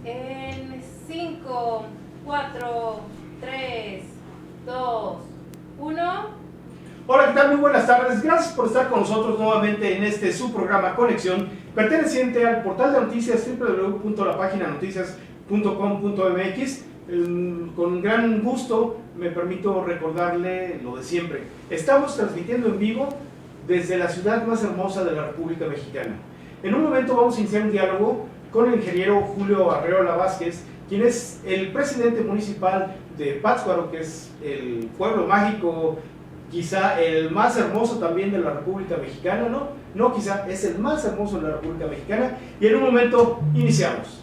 En 5, 4, 3, 2, 1. Hola, ¿qué tal? Muy buenas tardes. Gracias por estar con nosotros nuevamente en este su programa Conexión, perteneciente al portal de noticias www.lapaginanoticias.com.mx. Con gran gusto me permito recordarle lo de siempre. Estamos transmitiendo en vivo desde la ciudad más hermosa de la República Mexicana. En un momento vamos a iniciar un diálogo con el ingeniero Julio Arreola Vázquez, quien es el presidente municipal de Pátzcuaro, que es el pueblo mágico, quizá el más hermoso también de la República Mexicana, no quizá, es el más hermoso de la República Mexicana, y en un momento iniciamos.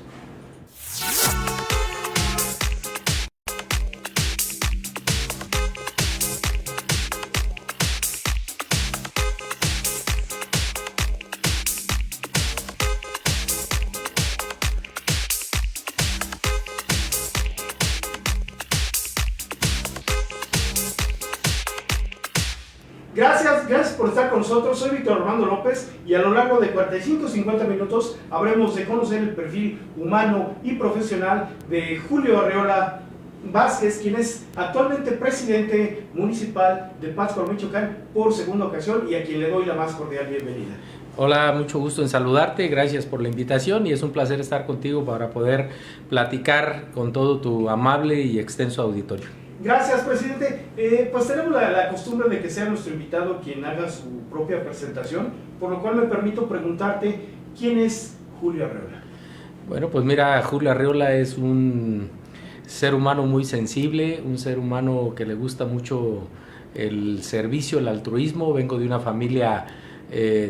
Gracias por estar con nosotros. Soy Víctor Armando López y a lo largo de 45-50 minutos habremos de conocer el perfil humano y profesional de Julio Arreola Vázquez, quien es actualmente presidente municipal de Pátzcuaro, Michoacán, por segunda ocasión, y a quien le doy la más cordial bienvenida. Hola, mucho gusto en saludarte, gracias por la invitación y es un placer estar contigo para poder platicar con todo tu amable y extenso auditorio. Gracias, presidente. Pues tenemos la costumbre de que sea nuestro invitado quien haga su propia presentación, por lo cual me permito preguntarte, ¿quién es Julio Arreola? Bueno, pues mira, Julio Arreola es un ser humano muy sensible, un ser humano que le gusta mucho el servicio, el altruismo. Vengo de una familia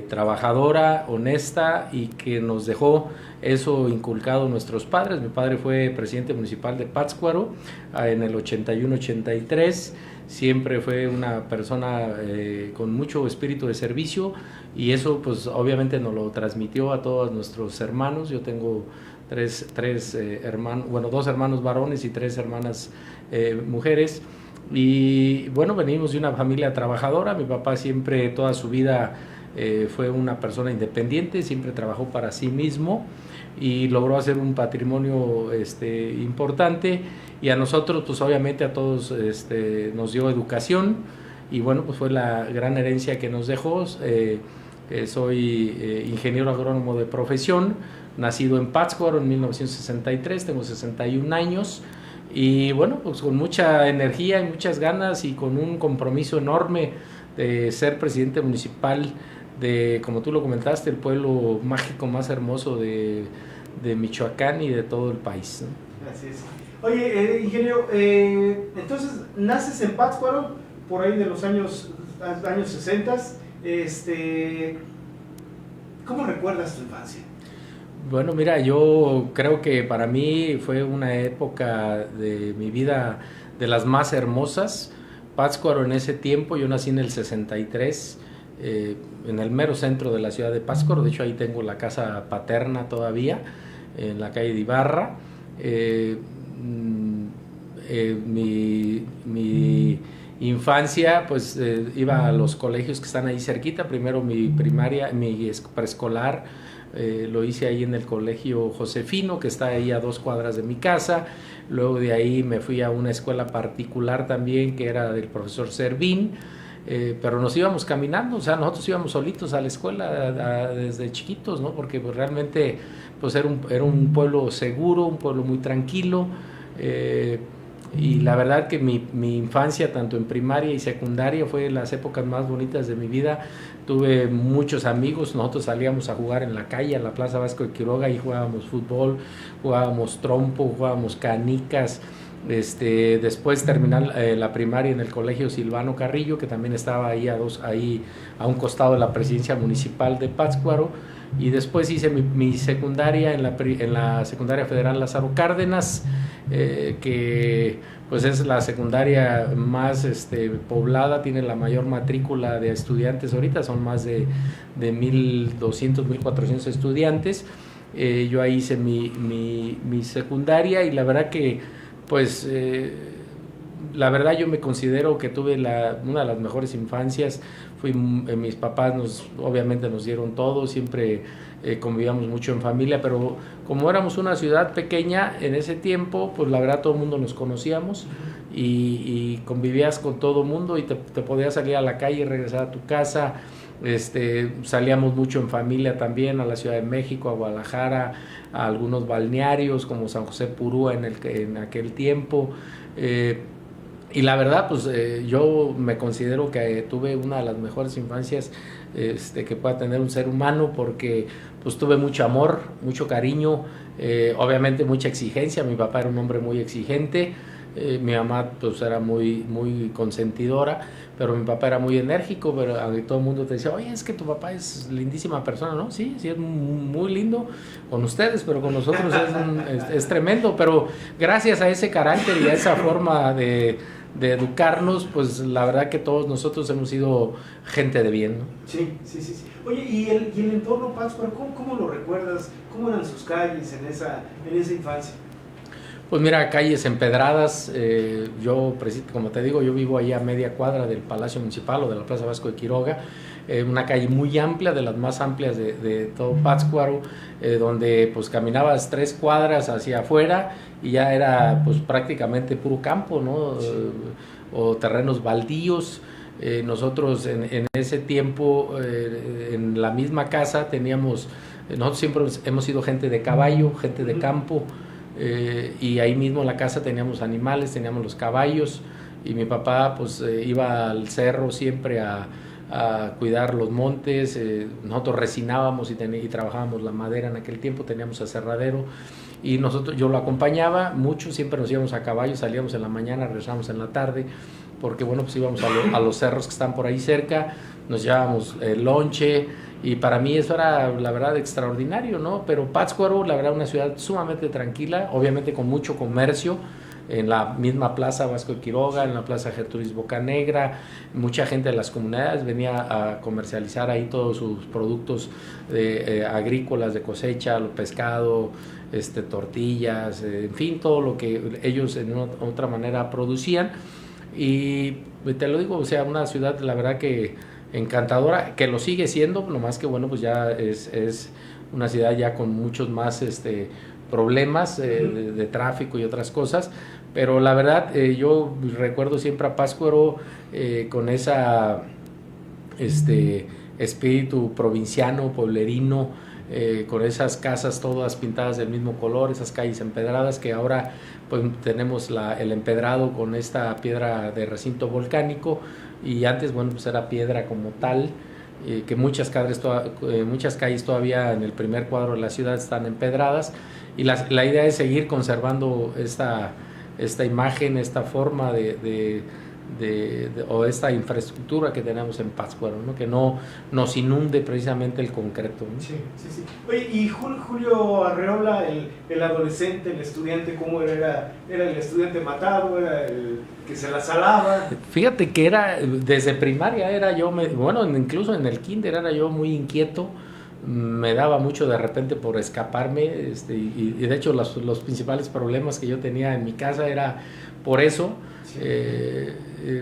trabajadora, honesta, y que nos dejó eso inculcado nuestros padres. Mi padre fue presidente municipal de Pátzcuaro en el 81-83, siempre fue una persona con mucho espíritu de servicio, y eso pues obviamente nos lo transmitió a todos nuestros hermanos. Yo tengo tres hermanos, bueno, 2 hermanos varones y 3 hermanas mujeres, y bueno, venimos de una familia trabajadora. Mi papá siempre, toda su vida, fue una persona independiente, siempre trabajó para sí mismo y logró hacer un patrimonio importante, y a nosotros pues obviamente a todos nos dio educación, y bueno, pues fue la gran herencia que nos dejó. Soy ingeniero agrónomo de profesión, nacido en Pátzcuaro en 1963, tengo 61 años, y bueno, pues con mucha energía y muchas ganas y con un compromiso enorme de ser presidente municipal de, como tú lo comentaste, el pueblo mágico más hermoso de Michoacán y de todo el país, ¿no? Así es. Oye, ingeniero, entonces naces en Pátzcuaro por ahí de los años 60. ¿Cómo recuerdas tu infancia? Bueno, mira, yo creo que para mí fue una época de mi vida de las más hermosas. Pátzcuaro en ese tiempo, yo nací en el 63, en el mero centro de la ciudad de Pátzcuaro. De hecho, ahí tengo la casa paterna todavía, en la calle de Ibarra. Mi infancia, pues iba a los colegios que están ahí cerquita. Primero mi primaria, mi preescolar, lo hice ahí en el colegio Josefino, que está ahí a 2 cuadras de mi casa. Luego de ahí me fui a una escuela particular también, que era del profesor Servín, pero nos íbamos caminando, o sea, nosotros íbamos solitos a la escuela desde chiquitos, ¿no? Porque pues, realmente pues, era un pueblo seguro, un pueblo muy tranquilo, y la verdad que mi infancia, tanto en primaria y secundaria, fue las épocas más bonitas de mi vida. Tuve muchos amigos, nosotros salíamos a jugar en la calle, a la Plaza Vasco de Quiroga, y jugábamos fútbol, jugábamos trompo, jugábamos canicas. Después terminé la primaria en el colegio Silvano Carrillo, que también estaba ahí a un costado de la presidencia municipal de Pátzcuaro, y después hice mi secundaria en la secundaria federal Lázaro Cárdenas, que pues es la secundaria más poblada, tiene la mayor matrícula de estudiantes ahorita, son más de 1,200, 1,400 estudiantes. Yo ahí hice mi secundaria, y la verdad que pues la verdad yo me considero que tuve una de las mejores infancias. Mis papás obviamente nos dieron todo, siempre convivíamos mucho en familia, pero como éramos una ciudad pequeña en ese tiempo, pues la verdad todo el mundo nos conocíamos y convivías con todo el mundo y te podías salir a la calle y regresar a tu casa. Salíamos mucho en familia también a la Ciudad de México, a Guadalajara, a algunos balnearios como San José Purúa en aquel tiempo. Y la verdad, pues yo me considero que tuve una de las mejores infancias que pueda tener un ser humano, porque pues tuve mucho amor, mucho cariño, obviamente mucha exigencia. Mi papá era un hombre muy exigente, mi mamá pues era muy, muy consentidora, pero mi papá era muy enérgico, pero todo el mundo te decía, oye, es que tu papá es lindísima persona, ¿no? Sí, es muy lindo con ustedes, pero con nosotros es tremendo. Pero gracias a ese carácter y a esa forma de educarnos, pues la verdad que todos nosotros hemos sido gente de bien, ¿no? Sí. Oye, ¿y el entorno, Pátzcuaro, cómo lo recuerdas? ¿Cómo eran sus calles en esa infancia? Pues mira, calles empedradas. Yo, como te digo, yo vivo ahí a media cuadra del Palacio Municipal o de la Plaza Vasco de Quiroga, una calle muy amplia, de las más amplias de todo Pátzcuaro, donde pues caminabas 3 cuadras hacia afuera y ya era pues prácticamente puro campo, ¿no? Sí. O terrenos baldíos. Nosotros en ese tiempo, en la misma casa nosotros siempre hemos sido gente de caballo, gente de campo. Y ahí mismo en la casa teníamos animales, teníamos los caballos, y mi papá pues iba al cerro siempre a cuidar los montes. Nosotros resinábamos y trabajábamos la madera. En aquel tiempo teníamos aserradero y yo lo acompañaba mucho, siempre nos íbamos a caballo, salíamos en la mañana, regresábamos en la tarde, porque bueno, pues íbamos a los cerros que están por ahí cerca, nos llevábamos lonche. Y para mí eso era, la verdad, extraordinario, ¿no? Pero Pátzcuaro, la verdad, una ciudad sumamente tranquila, obviamente con mucho comercio, en la misma Plaza Vasco de Quiroga, en la Plaza Gertrudis Bocanegra. Mucha gente de las comunidades venía a comercializar ahí todos sus productos agrícolas de cosecha, pescado, tortillas, en fin, todo lo que ellos en otra manera producían. Y te lo digo, o sea, una ciudad, la verdad que encantadora, que lo sigue siendo, nomás que bueno, pues ya es una ciudad ya con muchos más problemas de tráfico y otras cosas, pero la verdad yo recuerdo siempre a Pátzcuaro con esa espíritu provinciano, pueblerino, con esas casas todas pintadas del mismo color, esas calles empedradas, que ahora pues tenemos el empedrado con esta piedra de recinto volcánico, y antes bueno pues era piedra como tal, que muchas calles todavía en el primer cuadro de la ciudad están empedradas, y la idea es seguir conservando esta imagen, esta forma o esta infraestructura que tenemos en Pátzcuaro, ¿no? Que no nos inunde precisamente el concreto, ¿no? Sí. Oye, y Julio Arreola, el adolescente, el estudiante, ¿cómo era? ¿Era el estudiante matado? ¿Era el que se la salaba? Fíjate que desde primaria incluso en el kinder era yo muy inquieto. Me daba mucho de repente por escaparme, y de hecho los principales problemas que yo tenía en mi casa era por eso. Sí.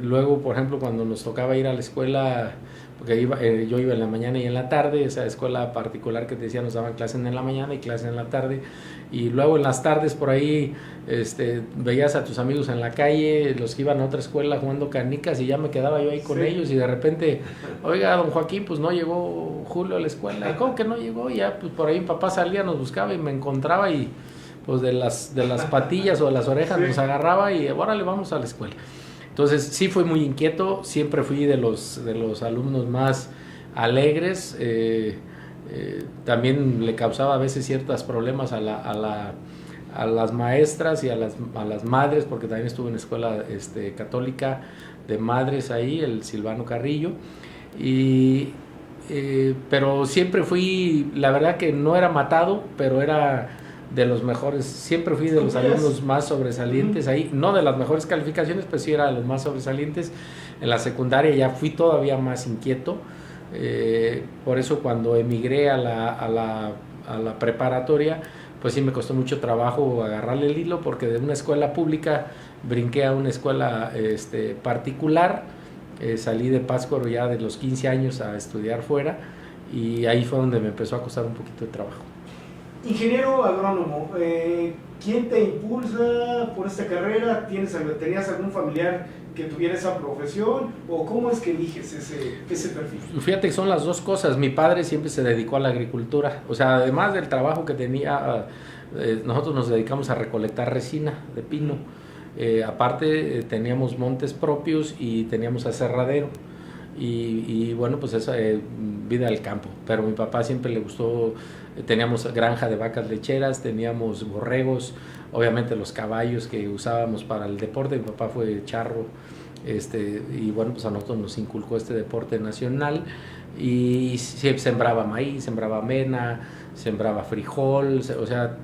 Luego, por ejemplo, cuando nos tocaba ir a la escuela, porque yo iba en la mañana y en la tarde, esa escuela particular que te decía, nos daban clases en la mañana y clases en la tarde, y luego en las tardes por ahí veías a tus amigos en la calle, los que iban a otra escuela jugando canicas, y ya me quedaba yo ahí con ellos, y de repente, oiga, don Joaquín, pues no llegó Julio a la escuela. ¿Y cómo que no llegó? Y ya pues por ahí mi papá salía, nos buscaba y me encontraba, y pues de las patillas o de las orejas nos agarraba y órale, vamos a la escuela. Entonces sí fui muy inquieto, siempre fui de los alumnos más alegres. También le causaba a veces ciertos problemas a las maestras y a las madres, porque también estuve en escuela católica de madres ahí, el Silvano Carrillo, pero siempre fui, la verdad que no era matado, pero era de los mejores, siempre fui de los alumnos más sobresalientes ahí, no de las mejores calificaciones, pero sí era de los más sobresalientes. En la secundaria ya fui todavía más inquieto, por eso cuando emigré a la preparatoria, pues sí me costó mucho trabajo agarrarle el hilo, porque de una escuela pública brinqué a una escuela particular. Salí de Pátzcuaro ya de los 15 años a estudiar fuera, y ahí fue donde me empezó a costar un poquito de trabajo. Ingeniero agrónomo, ¿quién te impulsa por esta carrera? ¿Tenías algún familiar que tuviera esa profesión? ¿O cómo es que eliges ese perfil? Fíjate que son las dos cosas. Mi padre siempre se dedicó a la agricultura. O sea, además del trabajo que tenía, nosotros nos dedicamos a recolectar resina de pino. Aparte, teníamos montes propios y teníamos aserradero. Y bueno, pues esa vida del campo. Pero a mi papá siempre le gustó. Teníamos granja de vacas lecheras, teníamos borregos, obviamente los caballos que usábamos para el deporte. Mi papá fue charro, y bueno, pues a nosotros nos inculcó este deporte nacional, y sembraba maíz, sembraba avena, sembraba frijol, o sea,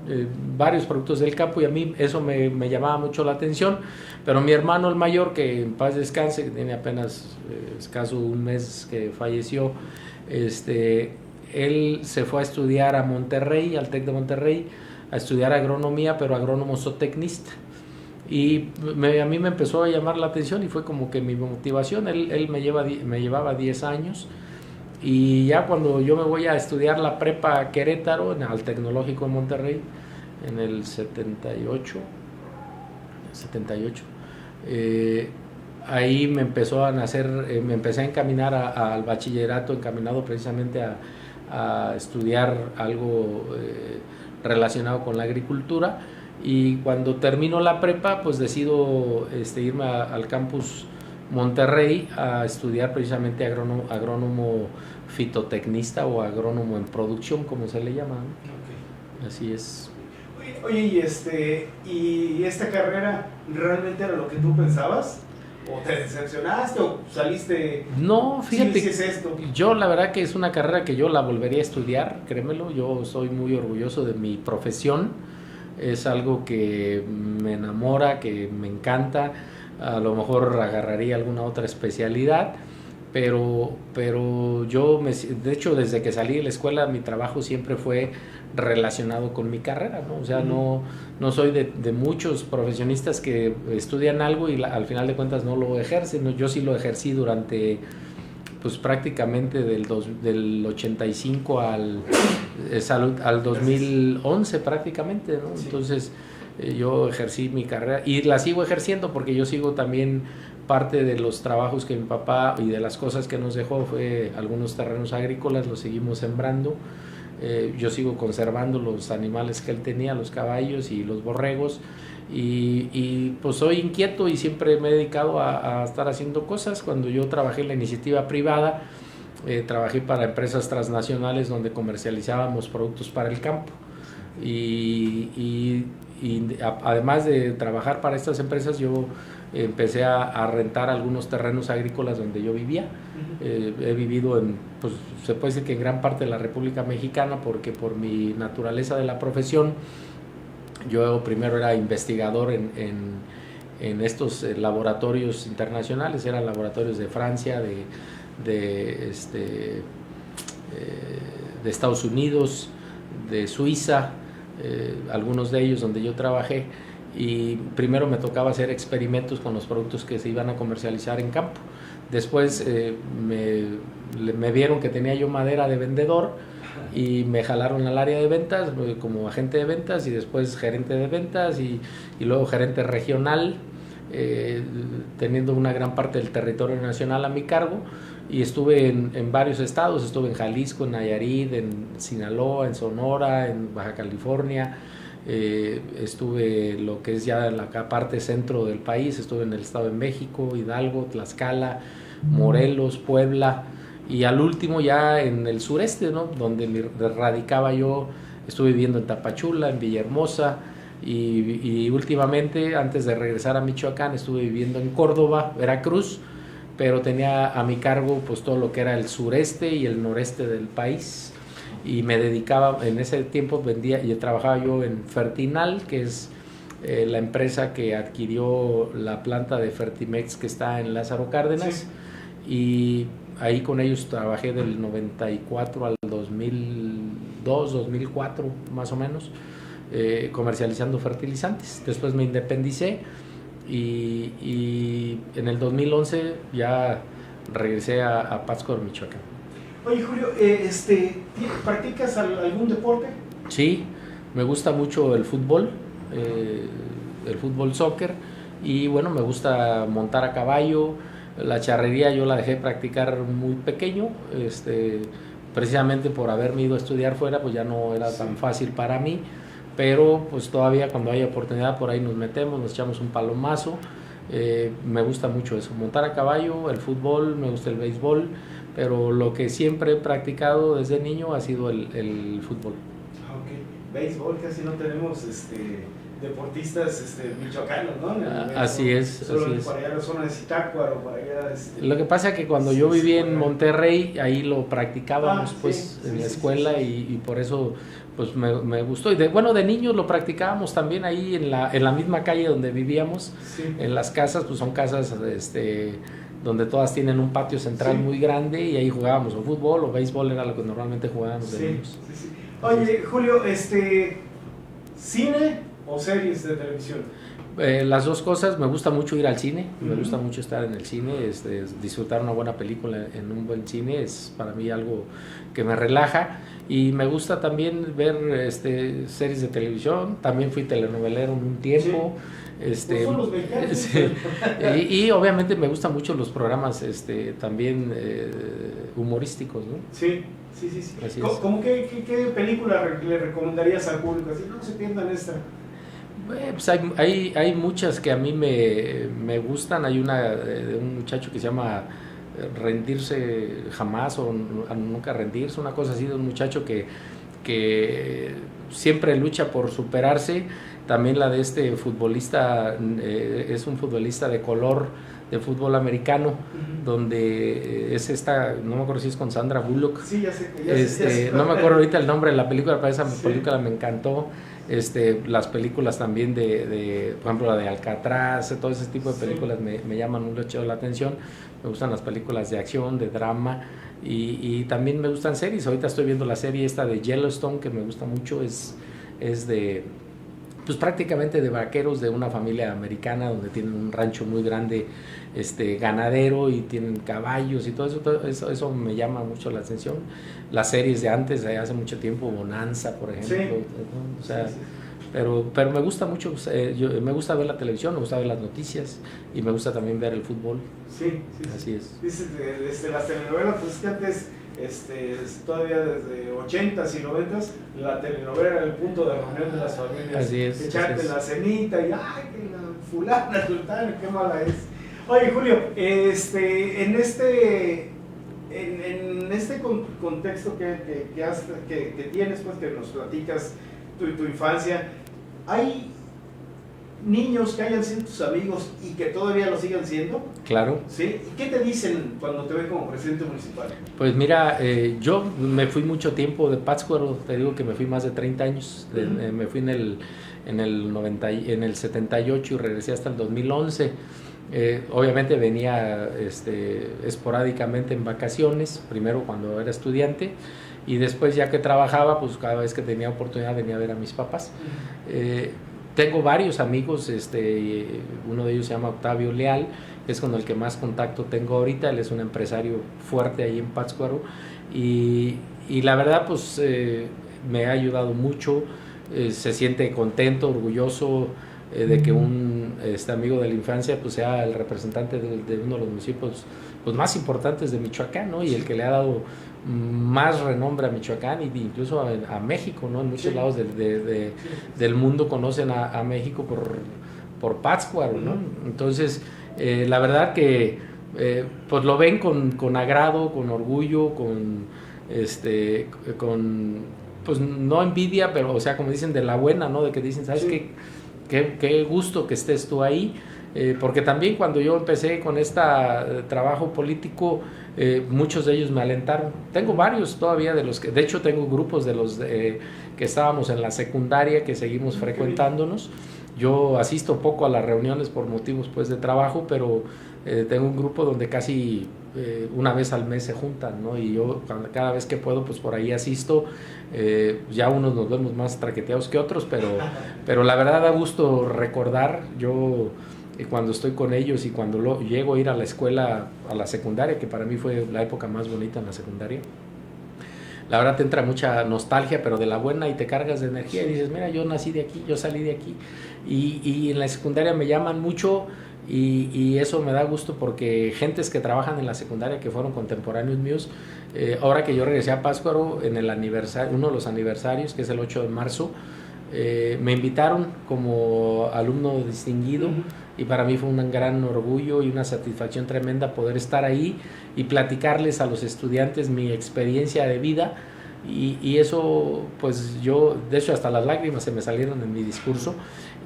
varios productos del campo, y a mí eso me llamaba mucho la atención. Pero mi hermano el mayor, que en paz descanse, que tiene apenas escaso un mes que falleció, él se fue a estudiar a Monterrey, al TEC de Monterrey, a estudiar agronomía, pero agrónomo zootecnista. Y a mí me empezó a llamar la atención, y fue como que mi motivación. Él me llevaba 10 años, y ya cuando yo me voy a estudiar la prepa a Querétaro, al Tecnológico de Monterrey, en el 78, ahí me empezó a nacer, me empecé a encaminar al bachillerato, encaminado precisamente a estudiar algo relacionado con la agricultura. Y cuando termino la prepa, pues decido irme al campus Monterrey a estudiar precisamente agrónomo fitotecnista, o agrónomo en producción, como se le llama, ¿no? Okay. Así es. Oye, ¿y esta carrera realmente era lo que tú pensabas? ¿O te decepcionaste o saliste? No, fíjate, sí, es esto. Yo la verdad que es una carrera que yo la volvería a estudiar, créemelo. Yo soy muy orgulloso de mi profesión. Es algo que me enamora, que me encanta. A lo mejor agarraría alguna otra especialidad, pero yo, de hecho, desde que salí de la escuela, mi trabajo siempre fue relacionado con mi carrera, ¿no? O sea, no soy de muchos profesionistas que estudian algo y al final de cuentas no lo ejercen, ¿no? Yo sí lo ejercí durante, pues prácticamente del 85 al 2011 prácticamente, ¿no? Sí. Entonces yo ejercí mi carrera y la sigo ejerciendo, porque yo sigo también, parte de los trabajos que mi papá y de las cosas que nos dejó fue algunos terrenos agrícolas, los seguimos sembrando. Yo sigo conservando los animales que él tenía, los caballos y los borregos, y pues soy inquieto y siempre me he dedicado a estar haciendo cosas. Cuando yo trabajé en la iniciativa privada, trabajé para empresas transnacionales donde comercializábamos productos para el campo, y además de trabajar para estas empresas, yo empecé a rentar algunos terrenos agrícolas donde yo vivía. He vivido pues se puede decir que en gran parte de la República Mexicana, porque por mi naturaleza de la profesión, yo primero era investigador en estos laboratorios internacionales. Eran laboratorios de Francia, de Estados Unidos, de Suiza, algunos de ellos donde yo trabajé, y primero me tocaba hacer experimentos con los productos que se iban a comercializar en campo. Después me vieron que tenía yo madera de vendedor y me jalaron al área de ventas como agente de ventas, y después gerente de ventas, y luego gerente regional, teniendo una gran parte del territorio nacional a mi cargo. Y estuve en varios estados. Estuve en Jalisco, en Nayarit, en Sinaloa, en Sonora, en Baja California. Estuve lo que es ya la parte centro del país. Estuve en el Estado de México, Hidalgo, Tlaxcala, Morelos, Puebla, y al último ya en el sureste, ¿no? Donde radicaba yo. Estuve viviendo en Tapachula, en Villahermosa, y últimamente, antes de regresar a Michoacán, estuve viviendo en Córdoba, Veracruz, pero tenía a mi cargo pues todo lo que era el sureste y el noreste del país, y me dedicaba, en ese tiempo vendía y trabajaba yo en Fertinal, que es la empresa que adquirió la planta de Fertimex que está en Lázaro Cárdenas. Sí. Y ahí con ellos trabajé del 94 al 2002, 2004 más o menos. comercializando fertilizantes. Después me independicé y en el 2011 ya regresé a Pátzcuaro, Michoacán. Oye, Julio, ¿practicas algún deporte? Sí, me gusta mucho el fútbol soccer, y bueno, me gusta montar a caballo. La charrería yo la dejé practicar muy pequeño, precisamente por haberme ido a estudiar fuera, pues ya no era tan fácil para mí, pero pues todavía cuando hay oportunidad por ahí nos metemos, nos echamos un palomazo. Me gusta mucho eso, montar a caballo, el fútbol, me gusta el béisbol, pero lo que siempre he practicado desde niño ha sido el fútbol. Ok, béisbol, casi no tenemos deportistas michoacanos, ¿no? Así es. Solo para allá la zona de Zitácuaro, para allá. Lo que pasa es que cuando yo viví en Monterrey, ahí lo practicábamos en la escuela, y por eso pues me gustó. Y de niños lo practicábamos también ahí en la misma calle donde vivíamos, en las casas, pues son casas donde todas tienen un patio central muy grande, y ahí jugábamos o fútbol o béisbol, era lo que normalmente jugábamos de niños. Oye, Julio, ¿cine o series de televisión? Las dos cosas. Me gusta mucho ir al cine, me gusta mucho estar en el cine, disfrutar una buena película en un buen cine es para mí algo que me relaja, y me gusta también ver series de televisión. También fui telenovelero en un tiempo. Pues son los mexicanos. y obviamente me gustan mucho los programas también humorísticos, ¿no? Sí. ¿Cómo qué película le recomendarías al público? Así no se pierdan esta. Pues hay muchas que a mí me gustan. Hay una de un muchacho que se llama Rendirse Jamás o Nunca Rendirse, una cosa así, de un muchacho que siempre lucha por superarse. También la de este futbolista, es un futbolista de color de fútbol americano, donde es no me acuerdo si es con Sandra Bullock. Sí, ya sé. No me acuerdo ahorita el nombre de la película, pero esa película me encantó. Las películas también por ejemplo, la de Alcatraz, todo ese tipo de películas me llaman mucho la atención. Me gustan las películas de acción, de drama, y también me gustan series. Ahorita estoy viendo la serie esta de Yellowstone, que me gusta mucho. Es de, pues prácticamente de vaqueros de una familia americana, donde tienen un rancho muy grande, ganadero, y tienen caballos y todo eso me llama mucho la atención. Las series de antes, de hace mucho tiempo, Bonanza, por ejemplo, ¿no? O sea, pero me gusta mucho, me gusta ver la televisión, me gusta ver las noticias, y me gusta también ver el fútbol. Sí. Así es. Dices, las telenovelas, pues que antes, todavía desde 80s y 90s, la telenovela era el punto de reunión de las familias. Así es. Echarte la cenita y, ay, que la fulana, sultana, qué mala es. Oye, Julio, en este contexto que tienes, pues que nos platicas tu infancia, ¿hay niños que hayan sido tus amigos y que todavía lo sigan siendo? Claro. ¿Sí? ¿Y qué te dicen cuando te ven como presidente municipal? Pues mira, yo me fui mucho tiempo de Pátzcuaro, te digo que me fui más de 30 años. Me fui en el 78 y regresé hasta el 2011. Obviamente venía esporádicamente en vacaciones, primero cuando era estudiante, y después ya que trabajaba, pues cada vez que tenía oportunidad venía a ver a mis papás. Tengo varios amigos, uno de ellos se llama Octavio Leal, es con el que más contacto tengo ahorita. Él es un empresario fuerte ahí en Pátzcuaro, y la verdad pues me ha ayudado mucho. Se siente contento, orgulloso de que un amigo de la infancia pues sea el representante de uno de los municipios pues más importantes de Michoacán, ¿no? Y el que le ha dado más renombre a Michoacán, y incluso a México, ¿no? En muchos lados del mundo conocen a México por Pátzcuaro, ¿no? Entonces la verdad que pues lo ven con agrado, con orgullo, con pues no envidia, pero o sea, como dicen, de la buena, ¿no? De que dicen, ¿sabes qué gusto que estés tú ahí? Porque también cuando yo empecé con trabajo político, muchos de ellos me alentaron. Tengo varios todavía de hecho tengo grupos de los que estábamos en la secundaria, que seguimos frecuentándonos. Yo asisto poco a las reuniones por motivos pues de trabajo, pero tengo un grupo donde casi una vez al mes se juntan, ¿no? Y yo cada vez que puedo, pues por ahí asisto. Ya unos nos vemos más traqueteados que otros, pero la verdad da gusto recordar. Yo cuando estoy con ellos y cuando llego a ir a la escuela, a la secundaria, que para mí fue la época más bonita en la secundaria, la verdad te entra mucha nostalgia, pero de la buena, y te cargas de energía y dices, mira, yo nací de aquí, yo salí de aquí, y en la secundaria me llaman mucho, y eso me da gusto porque gentes que trabajan en la secundaria, que fueron contemporáneos míos, ahora que yo regresé a Pátzcuaro, en el aniversario, uno de los aniversarios, que es el 8 de marzo, me invitaron como alumno distinguido, y para mí fue un gran orgullo y una satisfacción tremenda poder estar ahí y platicarles a los estudiantes mi experiencia de vida, y eso, pues yo, de hecho hasta las lágrimas se me salieron en mi discurso,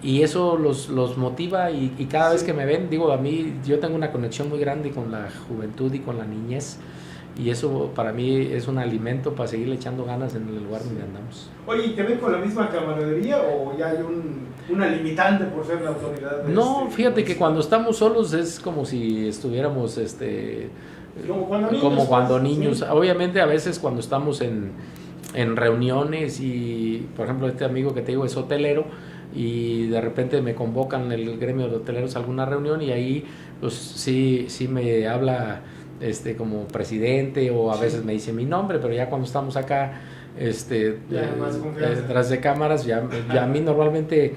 y eso los motiva, y cada vez que me ven, digo, a mí, yo tengo una conexión muy grande con la juventud y con la niñez, y eso para mí es un alimento para seguirle echando ganas en el lugar donde andamos. Oye, ¿y te ven con la misma camaradería o ya hay una limitante por ser la autoridad? No, fíjate que cuando estamos solos es como si estuviéramos como cuando niños. Sí. Obviamente a veces cuando estamos en reuniones, y por ejemplo este amigo que te digo es hotelero, y de repente me convocan el gremio de hoteleros a alguna reunión, y ahí pues sí me habla como presidente, o a veces me dice mi nombre, pero ya cuando estamos acá detrás de cámaras, ya a mí normalmente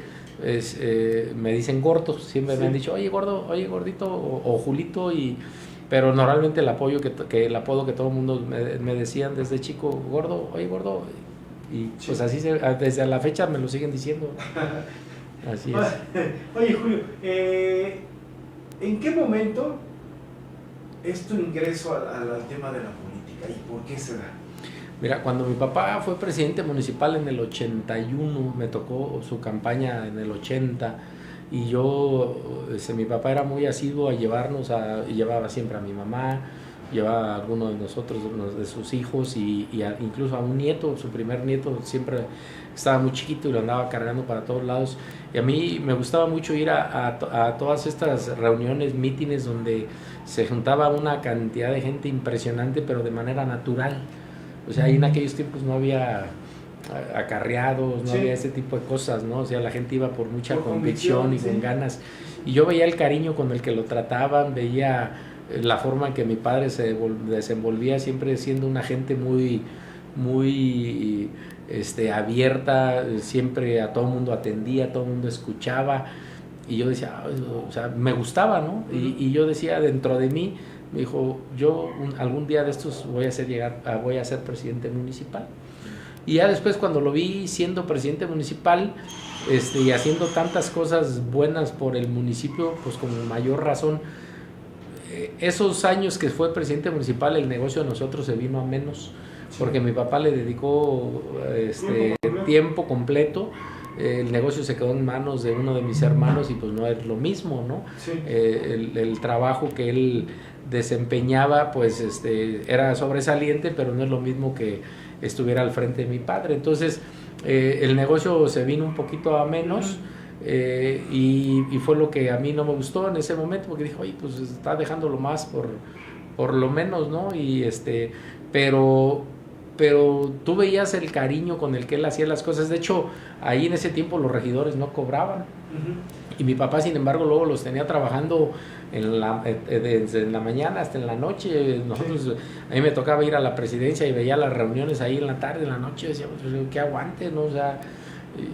me dicen gordo, siempre me han dicho, oye gordo, oye gordito, o Julito, pero normalmente el apodo que todo el mundo me decían desde chico, gordo, oye gordo, y pues así desde la fecha me lo siguen diciendo. Así es. Oye Julio, ¿en qué momento es tu ingreso al tema de la política y por qué se da? Mira, cuando mi papá fue presidente municipal en el 81, me tocó su campaña en el 80, y yo, mi papá era muy asiduo a llevarnos, y llevaba siempre a mi mamá, llevaba a alguno de nosotros, de sus hijos, y incluso a un nieto, su primer nieto, siempre estaba muy chiquito y lo andaba cargando para todos lados. Y a mí me gustaba mucho ir a todas estas reuniones, mítines, donde se juntaba una cantidad de gente impresionante, pero de manera natural. O sea, ahí en aquellos tiempos no había acarreados, no había ese tipo de cosas, ¿no? O sea, la gente iba por mucha convicción y con ganas. Y yo veía el cariño con el que lo trataban, veía la forma en que mi padre se desenvolvía, siempre siendo una gente muy abierta, siempre a todo el mundo atendía, a todo el mundo escuchaba, y yo decía, o sea, me gustaba, ¿no? Y yo decía dentro de mí, me dijo, yo algún día de estos voy a ser presidente municipal. Y ya después, cuando lo vi siendo presidente municipal, y haciendo tantas cosas buenas por el municipio, pues con mayor razón, esos años que fue presidente municipal, el negocio de nosotros se vino a menos, porque mi papá le dedicó tiempo completo. El negocio se quedó en manos de uno de mis hermanos, y pues no es lo mismo, ¿no? Sí. El trabajo que él desempeñaba, pues era sobresaliente, pero no es lo mismo que estuviera al frente de mi padre. Entonces el negocio se vino un poquito a menos. Y fue lo que a mí no me gustó en ese momento, porque dije, oye, pues está dejándolo más por lo menos, ¿no? Y pero tú veías el cariño con el que él hacía las cosas. De hecho, ahí en ese tiempo los regidores no cobraban. Y mi papá, sin embargo, luego los tenía trabajando desde la mañana hasta en la noche. A mí me tocaba ir a la presidencia y veía las reuniones ahí en la tarde, en la noche, decía, pues, qué aguante, ¿no? O sea,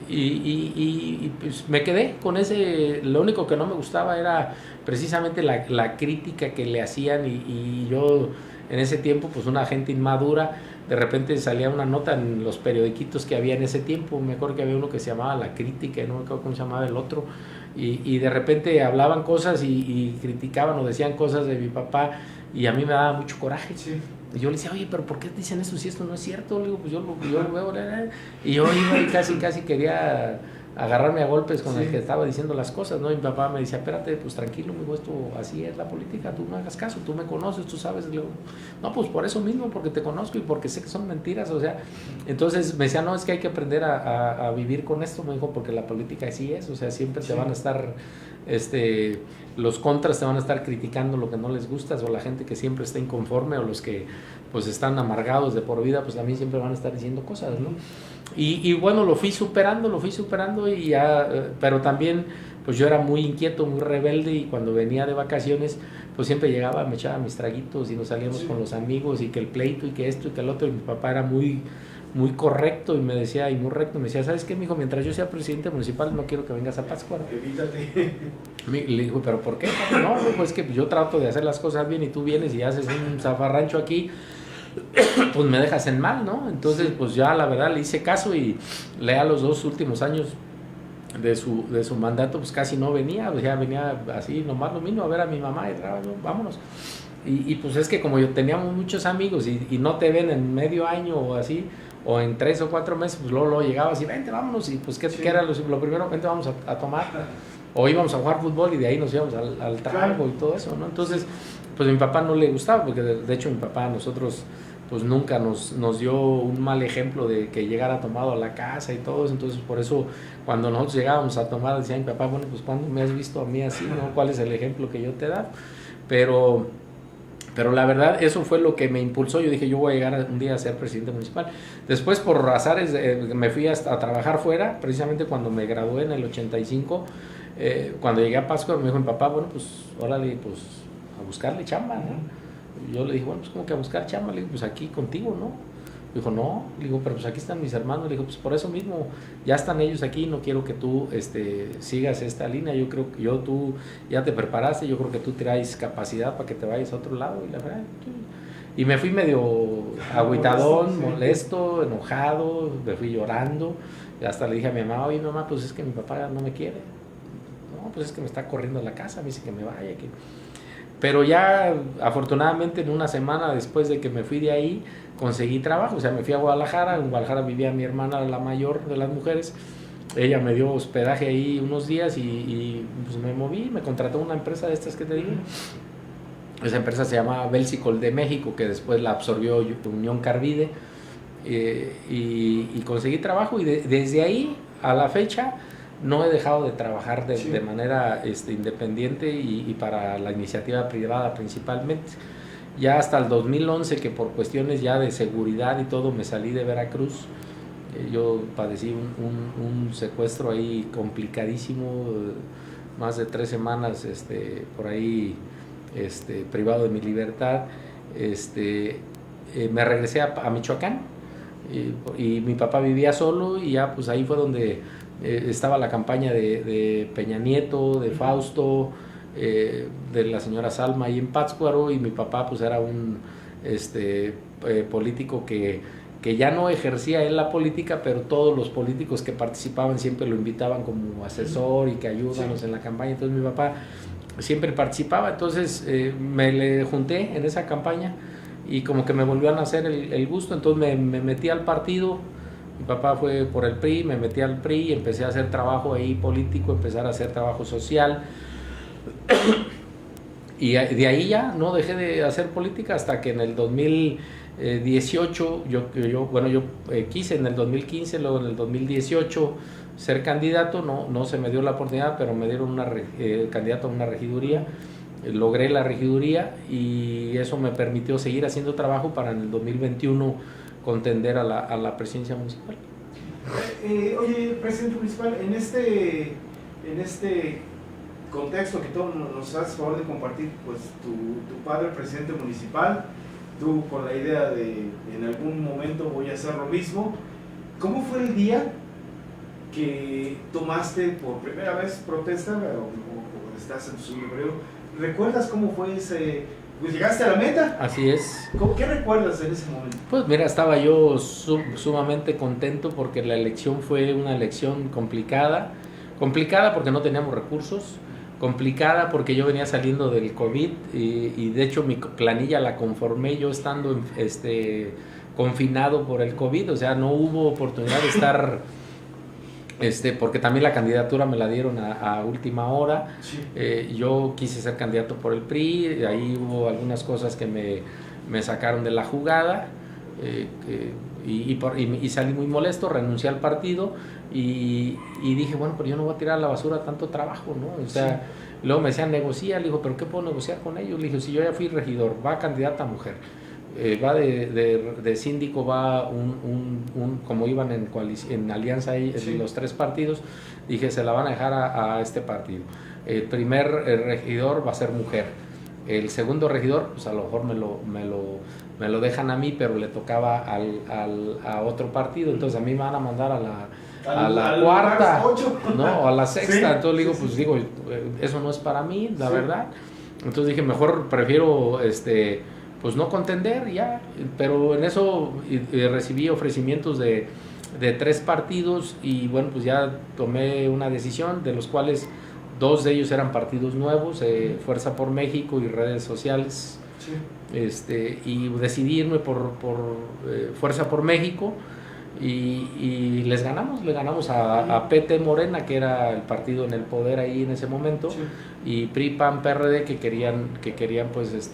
y pues me quedé con ese. Lo único que no me gustaba era precisamente la crítica que le hacían, y yo en ese tiempo, pues una gente inmadura, de repente salía una nota en los periodiquitos que había en ese tiempo. Me acuerdo que había uno que se llamaba La Crítica, y no me acuerdo cómo se llamaba el otro, y de repente hablaban cosas y criticaban o decían cosas de mi papá, y a mí me daba mucho coraje. Sí. Y yo le decía, oye, pero ¿por qué dicen eso si esto no es cierto? Le digo, pues yo lo veo, y yo iba y casi quería agarrarme a golpes con Sí. el que estaba diciendo las cosas, ¿no? Y mi papá me decía, espérate, pues tranquilo, mijo, esto así es la política, tú no hagas caso, tú me conoces, tú sabes. Le digo, no, pues por eso mismo, porque te conozco y porque sé que son mentiras, o sea. Entonces me decía, no, es que hay que aprender a vivir con esto, me dijo, porque la política así es, o sea, siempre te van a estar, los contras te van a estar criticando lo que no les gustas, o la gente que siempre está inconforme, o los que pues están amargados de por vida, pues también siempre van a estar diciendo cosas, ¿no? Y bueno, lo fui superando y ya, pero también pues yo era muy inquieto, muy rebelde, y cuando venía de vacaciones pues siempre llegaba, me echaba mis traguitos y nos salíamos con los amigos, y que el pleito y que esto y que el otro, y mi papá era muy correcto y me decía, y muy recto, me decía, ¿sabes qué, mijo? Mientras yo sea presidente municipal no quiero que vengas a Pátzcuaro. Evítate. Le dijo, ¿pero por qué? No, pues que yo trato de hacer las cosas bien y tú vienes y haces un zafarrancho aquí, pues me dejas en mal, ¿no? Entonces, pues ya la verdad le hice caso, y a los 2 últimos años de su mandato, pues casi no venía, pues ya venía así, nomás lo mismo, a ver a mi mamá, y vámonos. Y pues es que como yo teníamos muchos amigos y no te ven en medio año o así, o en 3 o 4 meses, pues luego llegabas y vente, vámonos, y pues ¿qué era lo primero? Vente, vamos a tomar, o íbamos a jugar fútbol, y de ahí nos íbamos al trago y todo eso, ¿no? Entonces, pues a mi papá no le gustaba, porque de hecho mi papá a nosotros pues nunca nos dio un mal ejemplo de que llegara tomado a la casa y todo eso. Entonces por eso cuando nosotros llegábamos a tomar, decía mi papá, bueno, pues ¿cuándo me has visto a mí así, no? ¿Cuál es el ejemplo que yo te da? Pero la verdad, eso fue lo que me impulsó. Yo dije, yo voy a llegar un día a ser presidente municipal. Después, por azares, me fui a trabajar fuera, precisamente cuando me gradué en el 85. Cuando llegué a Pátzcuaro, me dijo mi papá, bueno, pues órale, pues a buscarle chamba, ¿no? Yo le dije, bueno, pues como que a buscar chamba, le digo, pues aquí contigo, ¿no? Dijo, no, le digo, pero pues aquí están mis hermanos. Le digo, pues por eso mismo, ya están ellos aquí, no quiero que tú sigas esta línea. Yo creo que tú ya te preparaste, yo creo que tú traes capacidad para que te vayas a otro lado. Y la verdad, y me fui medio agüitadón, molesto, enojado, me fui llorando. Y hasta le dije a mi mamá, oye mamá, pues es que mi papá no me quiere. No, pues es que me está corriendo a la casa, me dice que me vaya, que... Pero ya afortunadamente en una semana después de que me fui de ahí conseguí trabajo, o sea, me fui a Guadalajara. En Guadalajara vivía mi hermana, la mayor de las mujeres. Ella me dio hospedaje ahí unos días y pues me moví, me contrató una empresa de estas que te digo. Esa empresa se llama Belsicol de México, que después la absorbió Unión Carbide, y conseguí trabajo, y desde ahí a la fecha no he dejado de trabajar de manera independiente y para la iniciativa privada principalmente. Ya hasta el 2011, que por cuestiones ya de seguridad y todo me salí de Veracruz. Yo padecí un secuestro ahí complicadísimo, más de 3 semanas por ahí privado de mi libertad. Me regresé a Michoacán, y mi papá vivía solo, y ya pues ahí fue donde estaba la campaña de Peña Nieto, de Fausto, de la señora Salma ahí en Pátzcuaro, y mi papá pues era un político que ya no ejercía él la política, pero todos los políticos que participaban siempre lo invitaban como asesor y que ayúdanos en la campaña. Entonces mi papá siempre participaba, entonces me le junté en esa campaña, y como que me volvió a nacer el gusto. Entonces me metí al partido. Mi papá fue por el PRI, me metí al PRI, empecé a hacer trabajo ahí político, empezar a hacer trabajo social. Y de ahí ya no dejé de hacer política hasta que en el 2018, yo quise en el 2015, luego en el 2018 ser candidato, no se me dio la oportunidad, pero me dieron candidato a una regiduría. Logré la regiduría, y eso me permitió seguir haciendo trabajo para en el 2021 contender a la presidencia municipal. Oye, presidente municipal, en este contexto que tú nos haces favor de compartir, pues tu padre presidente municipal, tú con la idea de en algún momento voy a hacer lo mismo. ¿Cómo fue el día que tomaste por primera vez protesta, o estás en tu segundo periodo? ¿Recuerdas cómo fue ese? Pues llegaste a la meta. Así es. ¿Qué recuerdas en ese momento? Pues mira, estaba yo sumamente contento, porque la elección fue una elección complicada porque no teníamos recursos, complicada porque yo venía saliendo del COVID, y de hecho mi planilla la conformé yo estando confinado por el COVID, o sea, no hubo oportunidad de estar porque también la candidatura me la dieron a última hora. Sí. Yo quise ser candidato por el PRI, ahí hubo algunas cosas que me sacaron de la jugada, y salí muy molesto, renuncié al partido y dije, bueno, pero yo no voy a tirar a la basura tanto trabajo, ¿no? O sea, sí. Luego me decían, negocia, le digo, ¿pero qué puedo negociar con ellos? Le dije, si yo ya fui regidor, va candidata mujer, va de síndico, va como iban en alianza ahí, sí. Los tres partidos, dije, se la van a dejar a este partido. El primer regidor va a ser mujer. El segundo regidor, pues a lo mejor me lo dejan a mí, pero le tocaba a otro partido, entonces a mí me van a mandar a la cuarta, ¿no? A la sexta, sí, entonces le digo, sí, pues digo, eso no es para mí, la verdad. Entonces dije, mejor prefiero pues no contender ya, pero en eso recibí ofrecimientos de 3 partidos y bueno, pues ya tomé una decisión, de los cuales 2 de ellos eran partidos nuevos, Fuerza por México y Redes Sociales, sí. Y decidí irme por Fuerza por México y le ganamos a PT Morena, que era el partido en el poder ahí en ese momento, sí. Y PRI, PAN, PRD que querían pues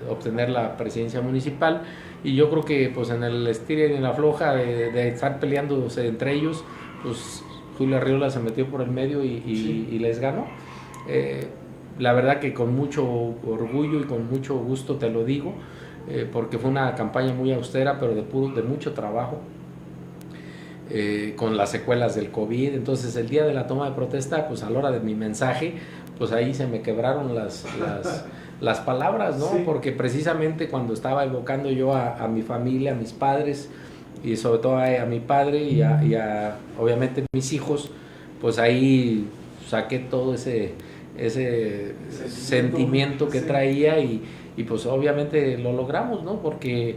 obtener la presidencia municipal, y yo creo que pues en el estira y en la floja de estar peleándose entre ellos, pues Julio Arriola se metió por el medio y les ganó. La verdad que con mucho orgullo y con mucho gusto te lo digo, porque fue una campaña muy austera, pero de mucho trabajo, con las secuelas del COVID. Entonces el día de la toma de protesta, pues a la hora de mi mensaje, pues ahí se me quebraron las palabras, ¿no? Sí. Porque precisamente cuando estaba evocando yo a mi familia, a mis padres, y sobre todo a mi padre y a obviamente mis hijos, pues ahí saqué todo ese sentimiento que traía y pues obviamente lo logramos, ¿no? Porque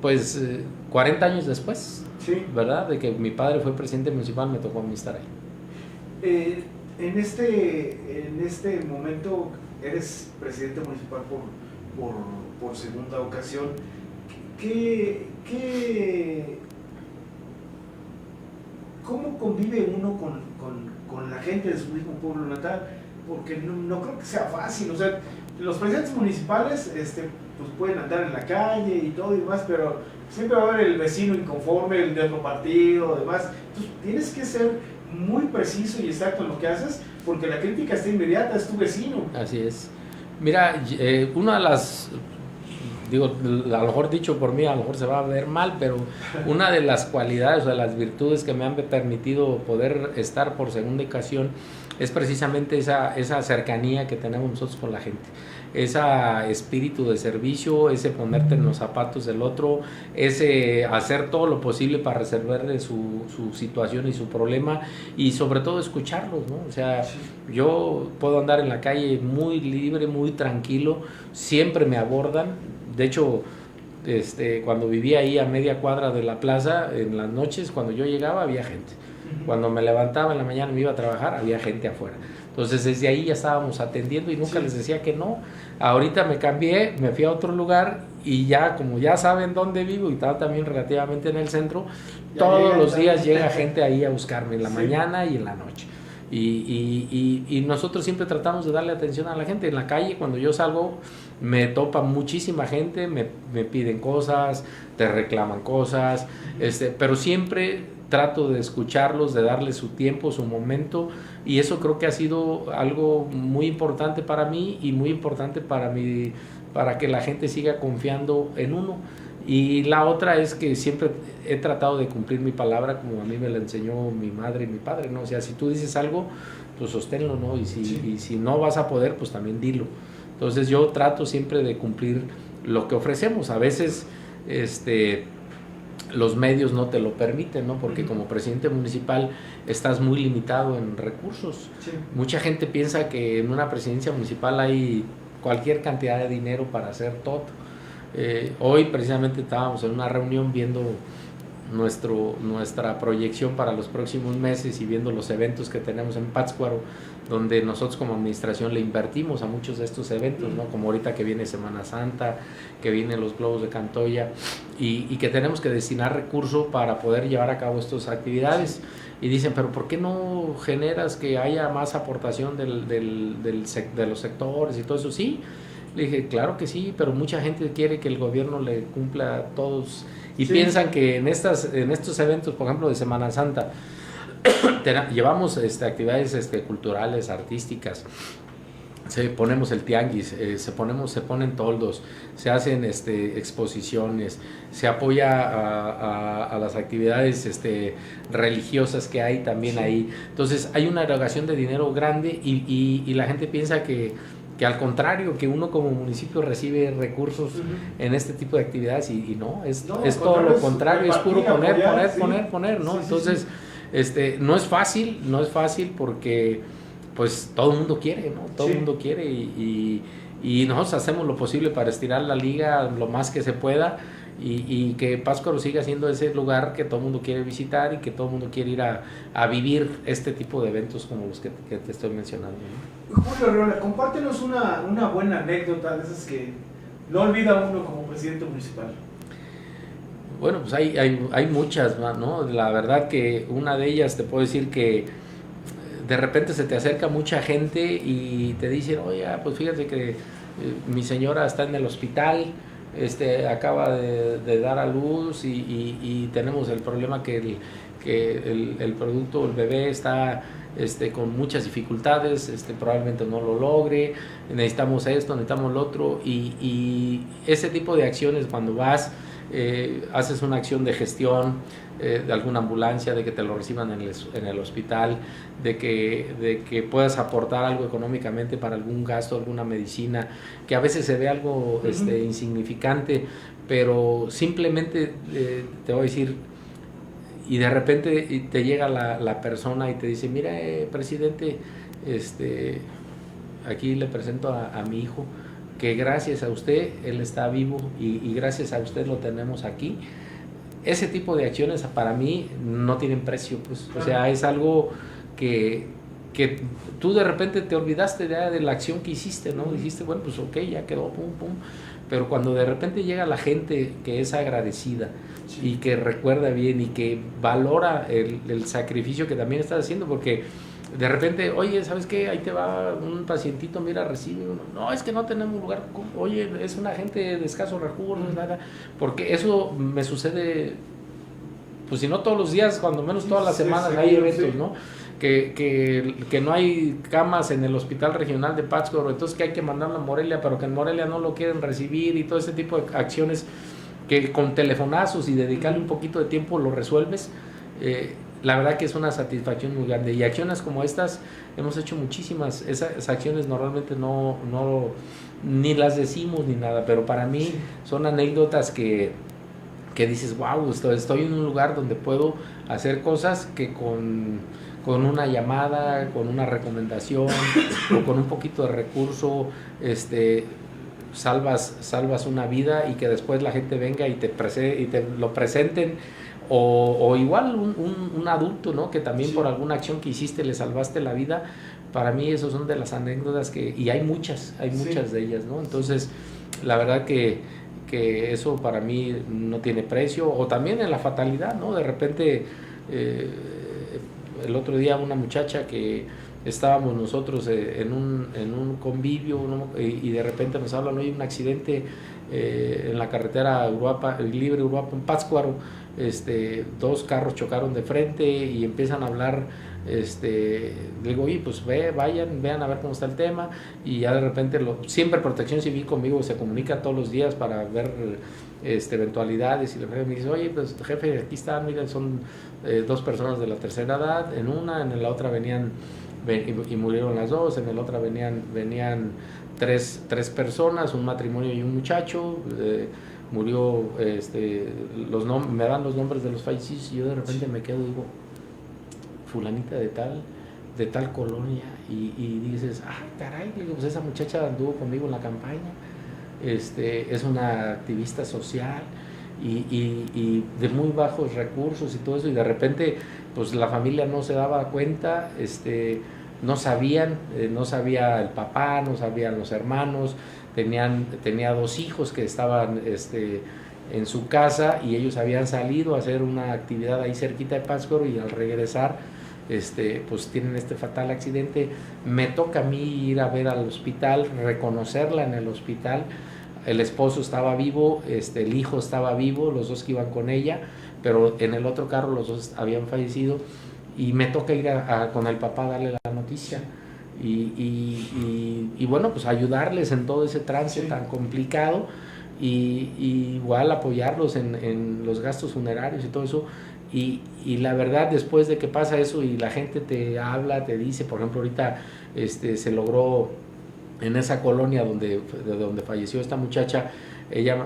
pues 40 años después, sí. ¿Verdad? De que mi padre fue presidente municipal, me tocó a mí estar ahí. En este momento eres presidente municipal por segunda ocasión. ¿Cómo convive uno con la gente de su mismo pueblo natal? Porque no creo que sea fácil. O sea, los presidentes municipales pues pueden andar en la calle y todo y demás, pero siempre va a haber el vecino inconforme, el de otro partido, demás. Entonces tienes que ser muy preciso y exacto en lo que haces, porque la crítica está inmediata, es tu vecino. Así es. Mira, una de las... Digo, a lo mejor dicho por mí, a lo mejor se va a ver mal, pero una de las cualidades o de las virtudes que me han permitido poder estar por segunda ocasión es precisamente esa cercanía que tenemos nosotros con la gente, ese espíritu de servicio, ese ponerte en los zapatos del otro, ese hacer todo lo posible para resolverle su situación y su problema, y sobre todo escucharlos, ¿no? O sea, yo puedo andar en la calle muy libre, muy tranquilo, siempre me abordan. De hecho, cuando vivía ahí a media cuadra de la plaza, en las noches, cuando yo llegaba, había gente. Cuando me levantaba en la mañana y me iba a trabajar, había gente afuera. Entonces, desde ahí ya estábamos atendiendo y nunca les decía que no. Ahorita me cambié, me fui a otro lugar y ya, como ya saben dónde vivo y estaba también relativamente en el centro, todos los días llega gente ahí a buscarme en la mañana y en la noche. Y nosotros siempre tratamos de darle atención a la gente. En la calle, cuando yo salgo, me topa muchísima gente, me piden cosas, te reclaman cosas, pero siempre trato de escucharlos, de darles su tiempo, su momento, y eso creo que ha sido algo muy importante para mí y muy importante para que la gente siga confiando en uno. Y la otra es que siempre he tratado de cumplir mi palabra, como a mí me la enseñó mi madre y mi padre, ¿no? O sea, si tú dices algo, pues sosténlo, ¿no? Y si no vas a poder, pues también dilo. Entonces yo trato siempre de cumplir lo que ofrecemos. A veces los medios no te lo permiten, ¿no? Porque como presidente municipal estás muy limitado en recursos. Sí. Mucha gente piensa que en una presidencia municipal hay cualquier cantidad de dinero para hacer todo. Hoy precisamente estábamos en una reunión viendo nuestra proyección para los próximos meses y viendo los eventos que tenemos en Pátzcuaro, donde nosotros como administración le invertimos a muchos de estos eventos, ¿no? Como ahorita que viene Semana Santa, que vienen los Globos de Cantoya, y que tenemos que destinar recursos para poder llevar a cabo estas actividades. y dicen, pero ¿por qué no generas que haya más aportación de los sectores y todo eso? Sí, le dije, claro que sí, pero mucha gente quiere que el gobierno le cumpla a todos y piensan que en estos eventos, por ejemplo, de Semana Santa, llevamos actividades culturales, artísticas, ponemos el tianguis, se ponen toldos, se hacen exposiciones, se apoya a las actividades religiosas que hay también ahí. Entonces hay una erogación de dinero grande y la gente piensa que al contrario, que uno como municipio recibe recursos en este tipo de actividades y no, es todo lo contrario, es puro poner, ¿no? Entonces, no es fácil porque pues todo el mundo quiere, ¿no? Todo el mundo quiere y nosotros hacemos lo posible para estirar la liga lo más que se pueda y que Pátzcuaro siga siendo ese lugar que todo el mundo quiere visitar y que todo el mundo quiere ir a vivir este tipo de eventos como los que te estoy mencionando, ¿no? Julio Arriola, compártenos una buena anécdota de esas que no olvida uno como presidente municipal. Bueno, pues hay muchas, ¿no? La verdad que una de ellas te puedo decir que de repente se te acerca mucha gente y te dicen, oye, pues fíjate que mi señora está en el hospital, acaba de dar a luz y tenemos el problema que el producto, el bebé está con muchas dificultades, probablemente no lo logre, necesitamos esto, necesitamos lo otro y ese tipo de acciones cuando vas, haces una acción de gestión de alguna ambulancia, de que te lo reciban en el hospital, de que puedas aportar algo económicamente para algún gasto, alguna medicina, que a veces se ve algo insignificante, pero simplemente te voy a decir, y de repente te llega la persona y te dice, mira, presidente, aquí le presento a mi hijo, que gracias a usted él está vivo y gracias a usted lo tenemos aquí. Ese tipo de acciones para mí no tienen precio, pues, o sea, es algo que tú de repente te olvidaste de la acción que hiciste, ¿no? Dijiste, bueno, pues ok, ya quedó, pum, pum, pero cuando de repente llega la gente que es agradecida y que recuerda bien y que valora el sacrificio que también estás haciendo, porque de repente, oye, ¿sabes qué? Ahí te va un pacientito, mira, recibe uno. No, es que no tenemos lugar. Oye, es una gente de escasos recursos, nada. Porque eso me sucede, pues si no todos los días, cuando menos todas las semanas hay eventos, ¿no? Que no hay camas en el hospital regional de Pátzcuaro, entonces que hay que mandarlo a Morelia, pero que en Morelia no lo quieren recibir y todo ese tipo de acciones que con telefonazos y dedicarle un poquito de tiempo lo resuelves. La verdad que es una satisfacción muy grande y acciones como estas hemos hecho muchísimas. Esas acciones normalmente no ni las decimos ni nada, pero para mí son anécdotas que dices, wow, estoy en un lugar donde puedo hacer cosas que con una llamada, con una recomendación o con un poquito de recurso salvas una vida y que después la gente venga y te lo presenten. O igual un adulto, ¿no? Que también por alguna acción que hiciste le salvaste la vida. Para mí esos son de las anécdotas y hay muchas de ellas, ¿no? Entonces la verdad que eso para mí no tiene precio. O también en la fatalidad, ¿no? De repente el otro día una muchacha que estábamos nosotros en un convivio, ¿no? Y de repente nos hablan, hay un accidente en la carretera Libre Uruapan Pátzcuaro, dos carros chocaron de frente y empiezan a hablar, le digo, oye, pues vean a ver cómo está el tema, y ya de repente siempre Protección Civil conmigo se comunica todos los días para ver eventualidades, y el jefe me dice, oye, pues jefe, aquí están, miren, son dos personas de la tercera edad, en la otra venían y murieron las dos, en la otra venían tres personas, un matrimonio y un muchacho, murió, me dan los nombres de los fallecidos y yo de repente me quedo y digo, fulanita de tal colonia, y dices, caray, digo, pues esa muchacha anduvo conmigo en la campaña, es una activista social y de muy bajos recursos y todo eso, y de repente pues la familia no se daba cuenta, no sabían, no sabía el papá, no sabían los hermanos, tenía dos hijos que estaban en su casa y ellos habían salido a hacer una actividad ahí cerquita de Pátzcuaro y al regresar pues tienen este fatal accidente. Me toca a mí ir a ver al hospital, reconocerla en el hospital. El esposo estaba vivo, el hijo estaba vivo, los dos que iban con ella, pero en el otro carro los dos habían fallecido y me toca ir con el papá a darle la noticia y bueno, pues ayudarles en todo ese trance tan complicado y igual apoyarlos en los gastos funerarios y todo eso. Y la verdad, después de que pasa eso y la gente te habla, te dice, por ejemplo, ahorita se logró en esa colonia de donde falleció esta muchacha, ella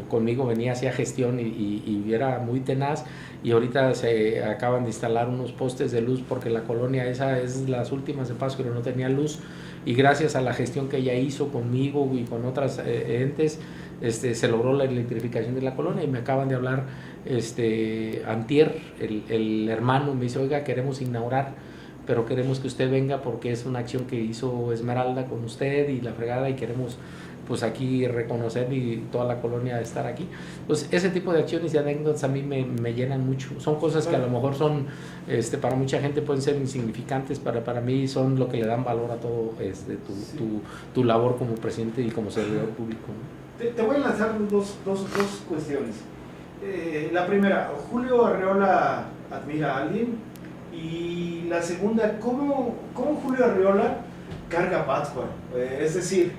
conmigo venía, hacía gestión y era muy tenaz, y ahorita se acaban de instalar unos postes de luz porque la colonia esa es las últimas de Pátzcuaro, no tenía luz, y gracias a la gestión que ella hizo conmigo y con otras entes, se logró la electrificación de la colonia. Y me acaban de hablar antier, el hermano me dice, oiga, queremos inaugurar, pero queremos que usted venga porque es una acción que hizo Esmeralda con usted y la fregada, y queremos pues aquí reconocer y toda la colonia estar aquí. Pues ese tipo de acciones y anécdotas a mí me llenan mucho. Son cosas que a lo mejor son, para mucha gente pueden ser insignificantes, para mí son lo que le dan valor a todo tu labor como presidente y como servidor público, ¿no? Te voy a lanzar dos cuestiones. La primera, ¿Julio Arreola admira a alguien? Y la segunda, ¿cómo Julio Arreola carga Pátzcuaro? Es decir,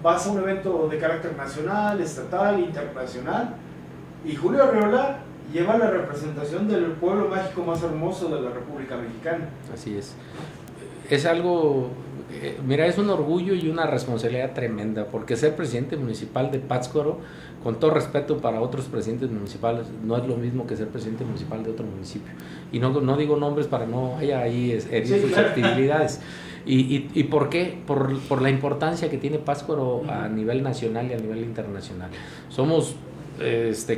vas a un evento de carácter nacional, estatal, internacional, y Julio Arreola lleva la representación del pueblo mágico más hermoso de la República Mexicana. Así es. Es algo, mira, es un orgullo y una responsabilidad tremenda, porque ser presidente municipal de Pátzcuaro, con todo respeto para otros presidentes municipales, no es lo mismo que ser presidente municipal de otro municipio. Y no digo nombres para no haya ahí herir susceptibilidades. ¿Y por qué? Por la importancia que tiene Pátzcuaro a nivel nacional y a nivel internacional. Somos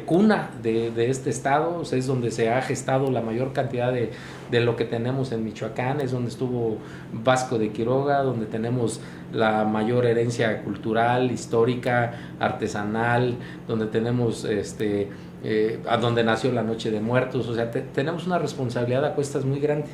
cuna de este estado, es donde se ha gestado la mayor cantidad de lo que tenemos en Michoacán, es donde estuvo Vasco de Quiroga, donde tenemos la mayor herencia cultural, histórica, artesanal, donde tenemos a donde nació la Noche de Muertos. O sea, tenemos una responsabilidad a cuestas muy grande.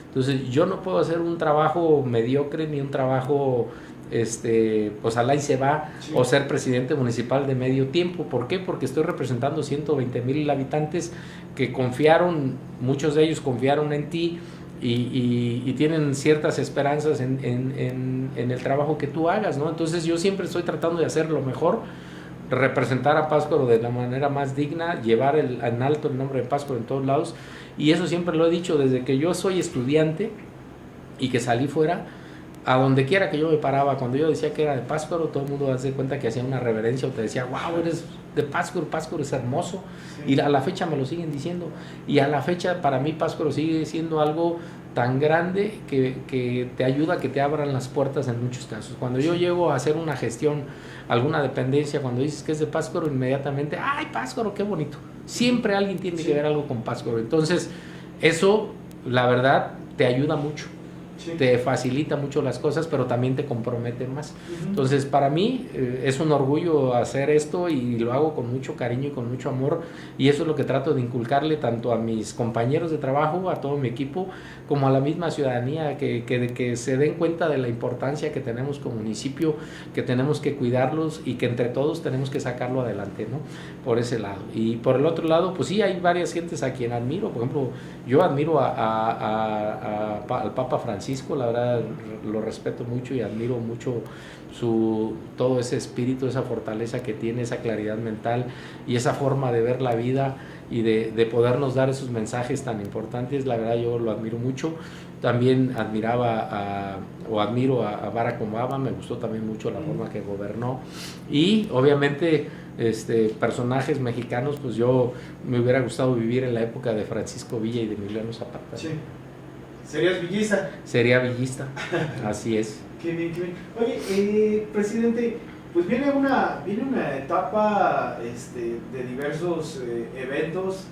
Entonces yo no puedo hacer un trabajo mediocre ni un trabajo pues al ahí se va, sí, o ser presidente municipal de medio tiempo. ¿Por qué? Porque estoy representando 120,000 habitantes que confiaron, muchos de ellos confiaron en ti y tienen ciertas esperanzas en el trabajo que tú hagas, ¿no? Entonces yo siempre estoy tratando de hacer lo mejor, representar a Pátzcuaro de la manera más digna, llevar en alto el nombre de Pátzcuaro en todos lados, y eso siempre lo he dicho desde que yo soy estudiante y que salí fuera. A donde quiera que yo me paraba, cuando yo decía que era de Pátzcuaro, todo el mundo hace cuenta que hacía una reverencia o te decía, wow, eres de Pátzcuaro, Pátzcuaro es hermoso. Sí. Y a la fecha me lo siguen diciendo. Y a la fecha para mí Pátzcuaro sigue siendo algo tan grande que te ayuda a que te abran las puertas en muchos casos. Cuando yo llego a hacer una gestión, alguna dependencia, cuando dices que es de Pátzcuaro, inmediatamente, ¡ay, Pátzcuaro, qué bonito! Siempre alguien tiene que ver algo con Pátzcuaro. Entonces, eso, la verdad, te ayuda mucho. Sí. Te facilita mucho las cosas, pero también te compromete más. Entonces, para mí es un orgullo hacer esto y lo hago con mucho cariño y con mucho amor, y eso es lo que trato de inculcarle tanto a mis compañeros de trabajo, a todo mi equipo, como a la misma ciudadanía, que se den cuenta de la importancia que tenemos como municipio, que tenemos que cuidarlos y que entre todos tenemos que sacarlo adelante, ¿no? Por ese lado. Y por el otro lado, pues sí, hay varias gentes a quien admiro. Por ejemplo, yo admiro al Papa Francisco. La verdad lo respeto mucho y admiro mucho todo ese espíritu, esa fortaleza que tiene, esa claridad mental y esa forma de ver la vida y de podernos dar esos mensajes tan importantes. La verdad yo lo admiro mucho. También admiro a Barack Obama, me gustó también mucho la forma que gobernó, y obviamente personajes mexicanos, pues yo me hubiera gustado vivir en la época de Francisco Villa y de Emiliano Zapata. Sí. ¿Serías villista? Sería villista, así es. Qué bien, qué bien. Oye, presidente, pues viene una etapa de diversos eventos,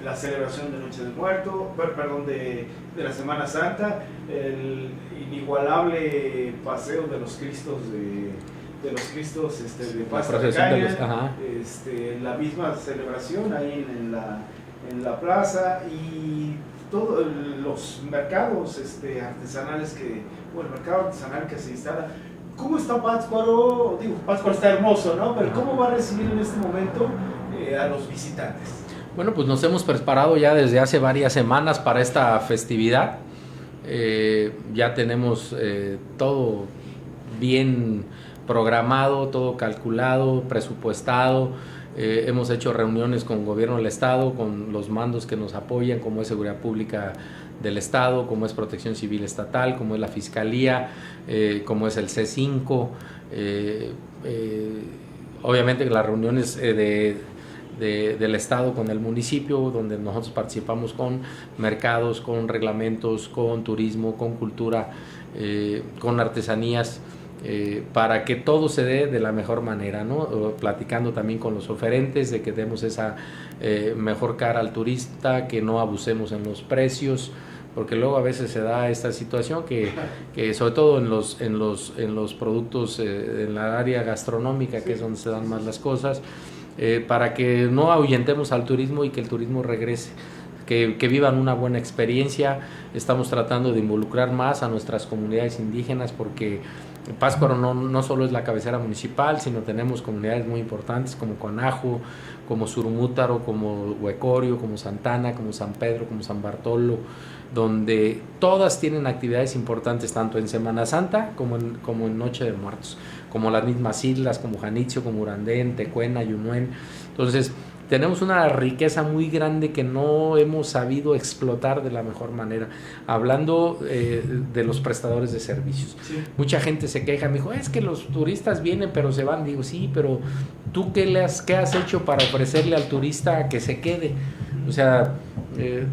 la celebración de Noche de Muerto, de la Semana Santa, el inigualable paseo de los Cristos de los Cristos de La pasta de procesión de caña, los- ajá. la misma celebración ahí en la plaza y todos los mercados artesanales o el mercado artesanal que se instala. ¿Cómo está Pátzcuaro? Digo, Pátzcuaro está hermoso, ¿no? Pero ¿cómo va a recibir en este momento a los visitantes? Bueno, pues nos hemos preparado ya desde hace varias semanas para esta festividad. Ya tenemos todo bien programado, todo calculado, presupuestado. Hemos hecho reuniones con el gobierno del estado, con los mandos que nos apoyan, como es Seguridad Pública del estado, como es Protección Civil Estatal, como es la Fiscalía, como es el C5. Obviamente las reuniones del estado con el municipio, donde nosotros participamos con mercados, con reglamentos, con turismo, con cultura, con artesanías, para que todo se dé de la mejor manera, ¿no? Platicando también con los oferentes de que demos esa mejor cara al turista, que no abusemos en los precios, porque luego a veces se da esta situación que sobre todo en los productos en la área gastronómica, que es donde se dan más las cosas, para que no ahuyentemos al turismo y que el turismo regrese, que vivan una buena experiencia. Estamos tratando de involucrar más a nuestras comunidades indígenas, porque Pátzcuaro no solo es la cabecera municipal, sino tenemos comunidades muy importantes como Conajo, como Surumútaro, como Huecorio, como Santana, como San Pedro, como San Bartolo, donde todas tienen actividades importantes tanto en Semana Santa como en Noche de Muertos, como las mismas islas, como Janitzio, como Urandén, Tecuena, Yunuen. Entonces tenemos una riqueza muy grande que no hemos sabido explotar de la mejor manera. Hablando de los prestadores de servicios. Sí. Mucha gente se queja, me dijo, es que los turistas vienen pero se van. Digo, sí, pero ¿tú qué has hecho para ofrecerle al turista que se quede? O sea,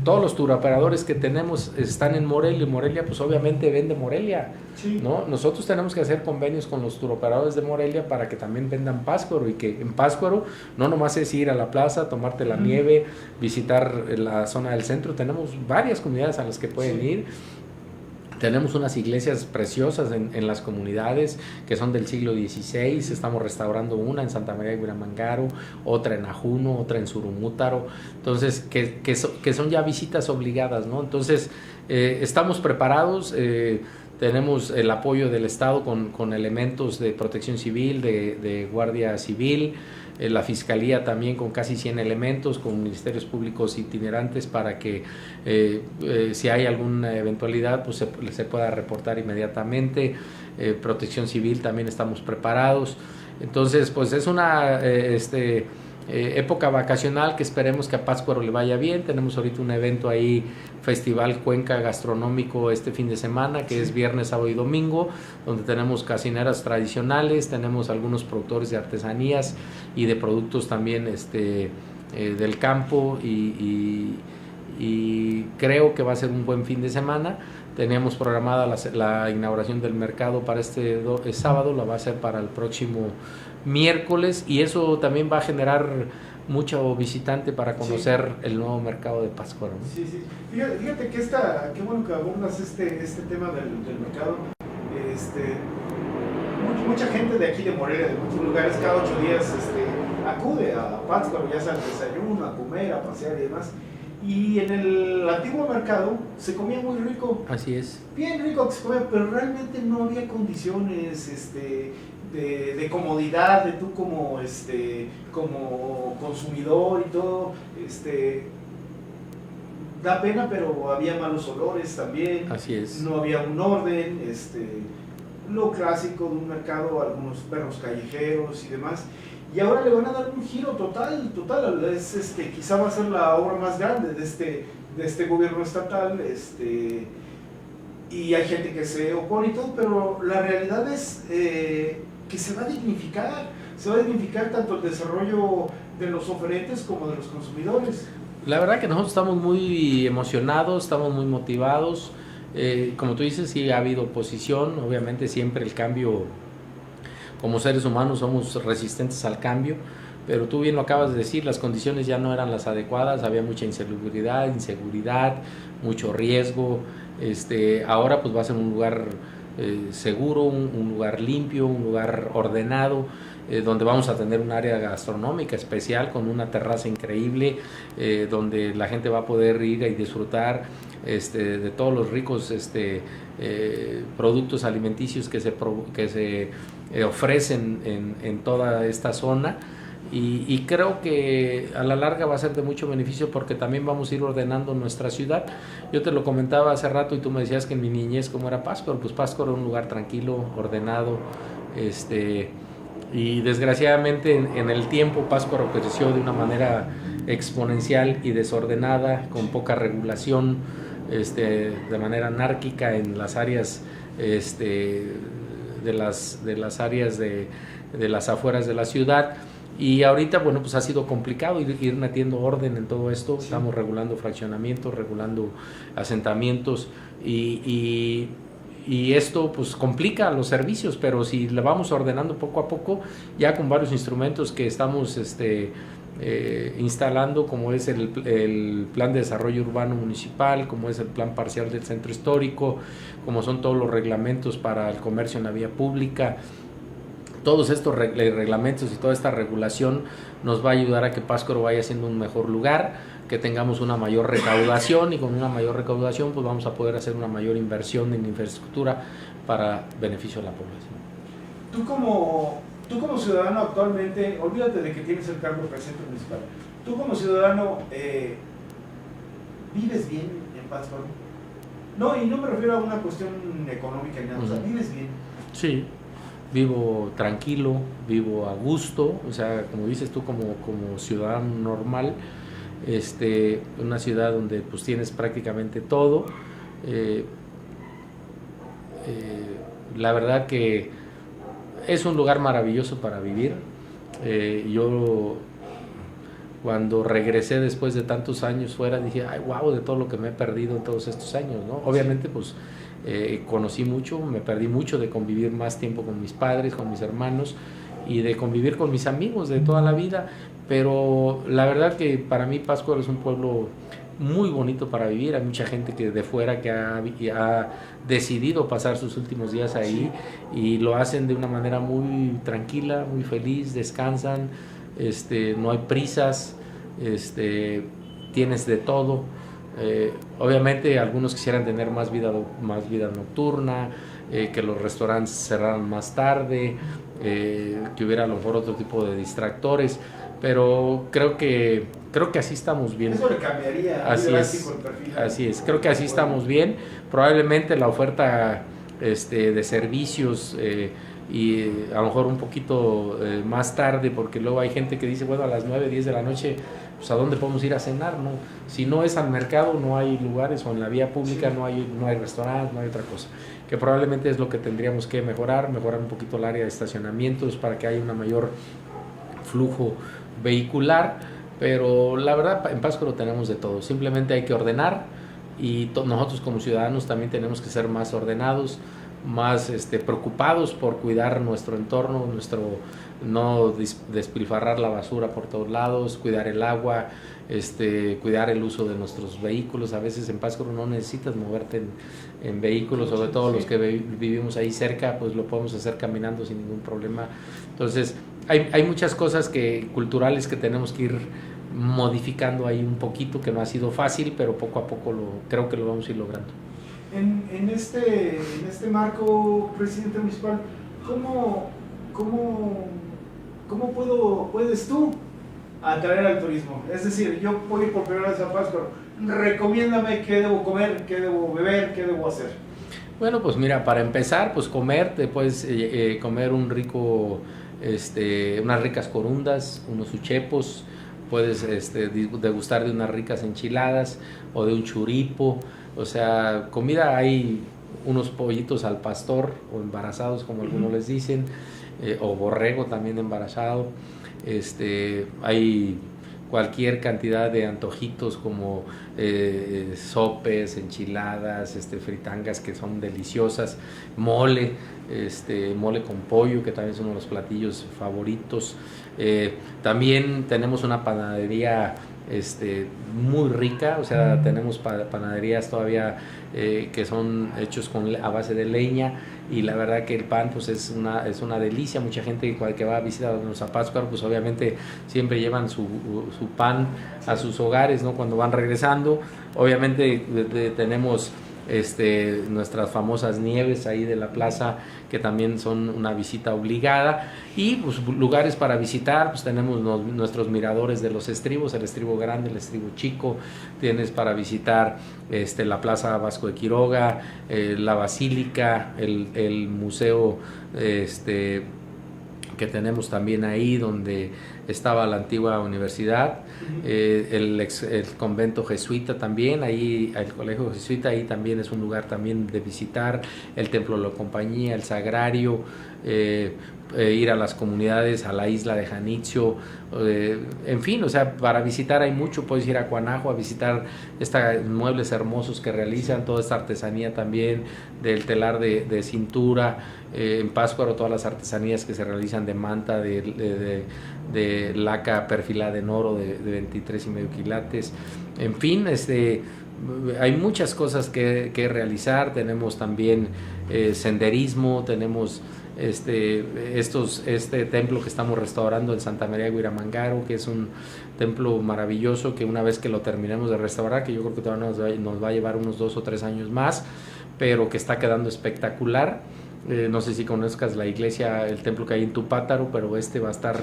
todos los turoperadores que tenemos están en Morelia, y Morelia pues obviamente vende Morelia, sí, ¿no? Nosotros tenemos que hacer convenios con los turoperadores de Morelia para que también vendan Pátzcuaro, y que en Pátzcuaro no nomás es ir a la plaza, tomarte la nieve, visitar la zona del centro. Tenemos varias comunidades a las que pueden ir. Tenemos unas iglesias preciosas en las comunidades que son del siglo XVI. Estamos restaurando una en Santa María de Huiramangaro, otra en Ajuno, otra en Surumútaro. Entonces, que son ya visitas obligadas, ¿no? Entonces, estamos preparados. Tenemos el apoyo del Estado con elementos de protección civil, de guardia civil, la Fiscalía también con casi 100 elementos, con ministerios públicos itinerantes para que si hay alguna eventualidad pues se pueda reportar inmediatamente. Protección Civil también estamos preparados. Entonces pues es una época vacacional que esperemos que a Pátzcuaro le vaya bien. Tenemos ahorita un evento ahí, Festival Cuenca Gastronómico, este fin de semana, que es viernes, sábado y domingo, donde tenemos cocineras tradicionales, tenemos algunos productores de artesanías y de productos también del campo, y creo que va a ser un buen fin de semana. Teníamos programada la inauguración del mercado para este sábado, la va a hacer para el próximo miércoles, y eso también va a generar mucho visitante para conocer el nuevo mercado de Pátzcuaro, ¿no? Sí, sí. Fíjate que qué bueno que abordas este tema del mercado. Mucha gente de aquí de Morelia, de muchos lugares, cada 8 días acude a Pátzcuaro, ya sea al desayuno, a comer, a pasear y demás. Y en el antiguo mercado se comía muy rico. Así es. Bien rico que se comía, pero realmente no había condiciones de comodidad, de tú como consumidor y todo. Da pena, pero había malos olores también. Así es. No había un orden, lo clásico de un mercado, algunos perros callejeros y demás. Y ahora le van a dar un giro total. Quizá va a ser la obra más grande de este gobierno estatal, y hay gente que se opone y todo, pero la realidad es que se va a dignificar tanto el desarrollo de los oferentes como de los consumidores. La verdad que nosotros estamos muy emocionados, estamos muy motivados. Como tú dices, sí ha habido oposición, obviamente siempre el cambio, como seres humanos somos resistentes al cambio, pero tú bien lo acabas de decir, las condiciones ya no eran las adecuadas, había mucha inseguridad, mucho riesgo. Ahora pues va a ser un lugar seguro, un lugar limpio, un lugar ordenado, donde vamos a tener un área gastronómica especial con una terraza increíble, donde la gente va a poder ir y disfrutar de todos los ricos productos alimenticios que se ofrecen en toda esta zona. Y creo que a la larga va a ser de mucho beneficio porque también vamos a ir ordenando nuestra ciudad. Yo te lo comentaba hace rato y tú me decías que en mi niñez cómo era Pátzcuaro. Pues Pátzcuaro era un lugar tranquilo, ordenado, y desgraciadamente en el tiempo Pátzcuaro creció de una manera exponencial y desordenada, con poca regulación, de manera anárquica en las áreas de las áreas de las afueras de la ciudad. Y ahorita, bueno, pues ha sido complicado ir metiendo orden en todo esto. Sí. Estamos regulando fraccionamientos, regulando asentamientos y esto pues complica los servicios, pero si le vamos ordenando poco a poco, ya con varios instrumentos que estamos instalando, como es el plan de desarrollo urbano municipal, como es el plan parcial del centro histórico, como son todos los reglamentos para el comercio en la vía pública. Todos estos reglamentos y toda esta regulación nos va a ayudar a que Pátzcuaro vaya siendo un mejor lugar, que tengamos una mayor recaudación, y con una mayor recaudación pues vamos a poder hacer una mayor inversión en infraestructura para beneficio de la población. Tú como ciudadano actualmente, olvídate de que tienes el cargo de presidente municipal, tú como ciudadano, ¿vives bien en Pátzcuaro? No, y no me refiero a una cuestión económica ni nada, o sea, ¿vives bien? Sí. Vivo tranquilo, vivo a gusto, o sea, como dices tú, como ciudadano normal, una ciudad donde pues tienes prácticamente todo. La verdad que es un lugar maravilloso para vivir. Yo cuando regresé después de tantos años fuera dije, ay, wow, de todo lo que me he perdido en todos estos años, ¿no? Obviamente pues conocí mucho, me perdí mucho de convivir más tiempo con mis padres, con mis hermanos y de convivir con mis amigos de toda la vida, pero la verdad que para mí Pátzcuaro es un pueblo muy bonito para vivir. Hay mucha gente que de fuera que ha decidido pasar sus últimos días ahí, y lo hacen de una manera muy tranquila, muy feliz, descansan, no hay prisas, tienes de todo. Obviamente algunos quisieran tener más vida nocturna, que los restaurantes cerraran más tarde, que hubiera a lo mejor otro tipo de distractores, pero creo que así estamos bien. Eso le cambiaría. Así es, creo que así estamos bien. Probablemente la oferta de servicios y a lo mejor un poquito más tarde, porque luego hay gente que dice, bueno, a las 9, 10 de la noche, pues ¿a dónde podemos ir a cenar? ¿No? Si no es al mercado, no hay lugares, o en la vía pública no hay restaurantes, no hay otra cosa, que probablemente es lo que tendríamos que mejorar un poquito el área de estacionamientos para que haya una mayor flujo vehicular. Pero la verdad, en Pátzcuaro tenemos de todo, simplemente hay que ordenar, y nosotros como ciudadanos también tenemos que ser más ordenados, más preocupados por cuidar nuestro entorno, no despilfarrar la basura por todos lados, cuidar el agua, cuidar el uso de nuestros vehículos. A veces en Pátzcuaro no necesitas moverte en vehículos, sobre todo los que vivimos ahí cerca, pues lo podemos hacer caminando sin ningún problema. Entonces hay muchas cosas culturales que tenemos que ir modificando ahí un poquito, que no ha sido fácil, pero poco a poco creo que lo vamos a ir logrando. En este marco, presidente municipal, ¿cómo puedes tú atraer al turismo? Es decir, yo voy a ir por primera vez a Pátzcuaro, recomiéndame qué debo comer, qué debo beber, qué debo hacer. Bueno, pues mira, para empezar, pues te puedes comer un rico, unas ricas corundas, unos uchepos, puedes degustar de unas ricas enchiladas o de un churipo. O sea, comida, hay unos pollitos al pastor o embarazados, como algunos les dicen, o borrego también embarazado. Hay cualquier cantidad de antojitos como sopes, enchiladas, fritangas, que son deliciosas, mole con pollo, que también es uno de los platillos favoritos. También tenemos una panadería muy rica, o sea, tenemos panaderías todavía que son hechos a base de leña, y la verdad que el pan pues es una delicia. Mucha gente que va a visitarnos a Pátzcuaro pues obviamente siempre llevan su pan a sus hogares, ¿no? Cuando van regresando, obviamente tenemos nuestras famosas nieves ahí de la plaza, que también son una visita obligada, y pues lugares para visitar, pues tenemos nuestros miradores de los estribos, el estribo grande, el estribo chico, tienes para visitar la Plaza Vasco de Quiroga, la Basílica, el museo que tenemos también ahí donde estaba la antigua universidad, el convento jesuita también, ahí el colegio jesuita, ahí también es un lugar también de visitar, el templo de la compañía, el sagrario, ir a las comunidades, a la isla de Janitzio, en fin, o sea, para visitar hay mucho. Puedes ir a Cuanajo a visitar estos muebles hermosos que realizan, toda esta artesanía también del telar de cintura, en Pátzcuaro todas las artesanías que se realizan de manta, de laca perfilada en oro de 23,5 quilates, en fin, hay muchas cosas que realizar. Tenemos también senderismo, tenemos este templo que estamos restaurando en Santa María de Huiramangaro, que es un templo maravilloso, que una vez que lo terminemos de restaurar, que yo creo que todavía nos va a llevar unos 2 o 3 años más, pero que está quedando espectacular. No sé si conozcas la iglesia, el templo que hay en Tupátaro, pero va a estar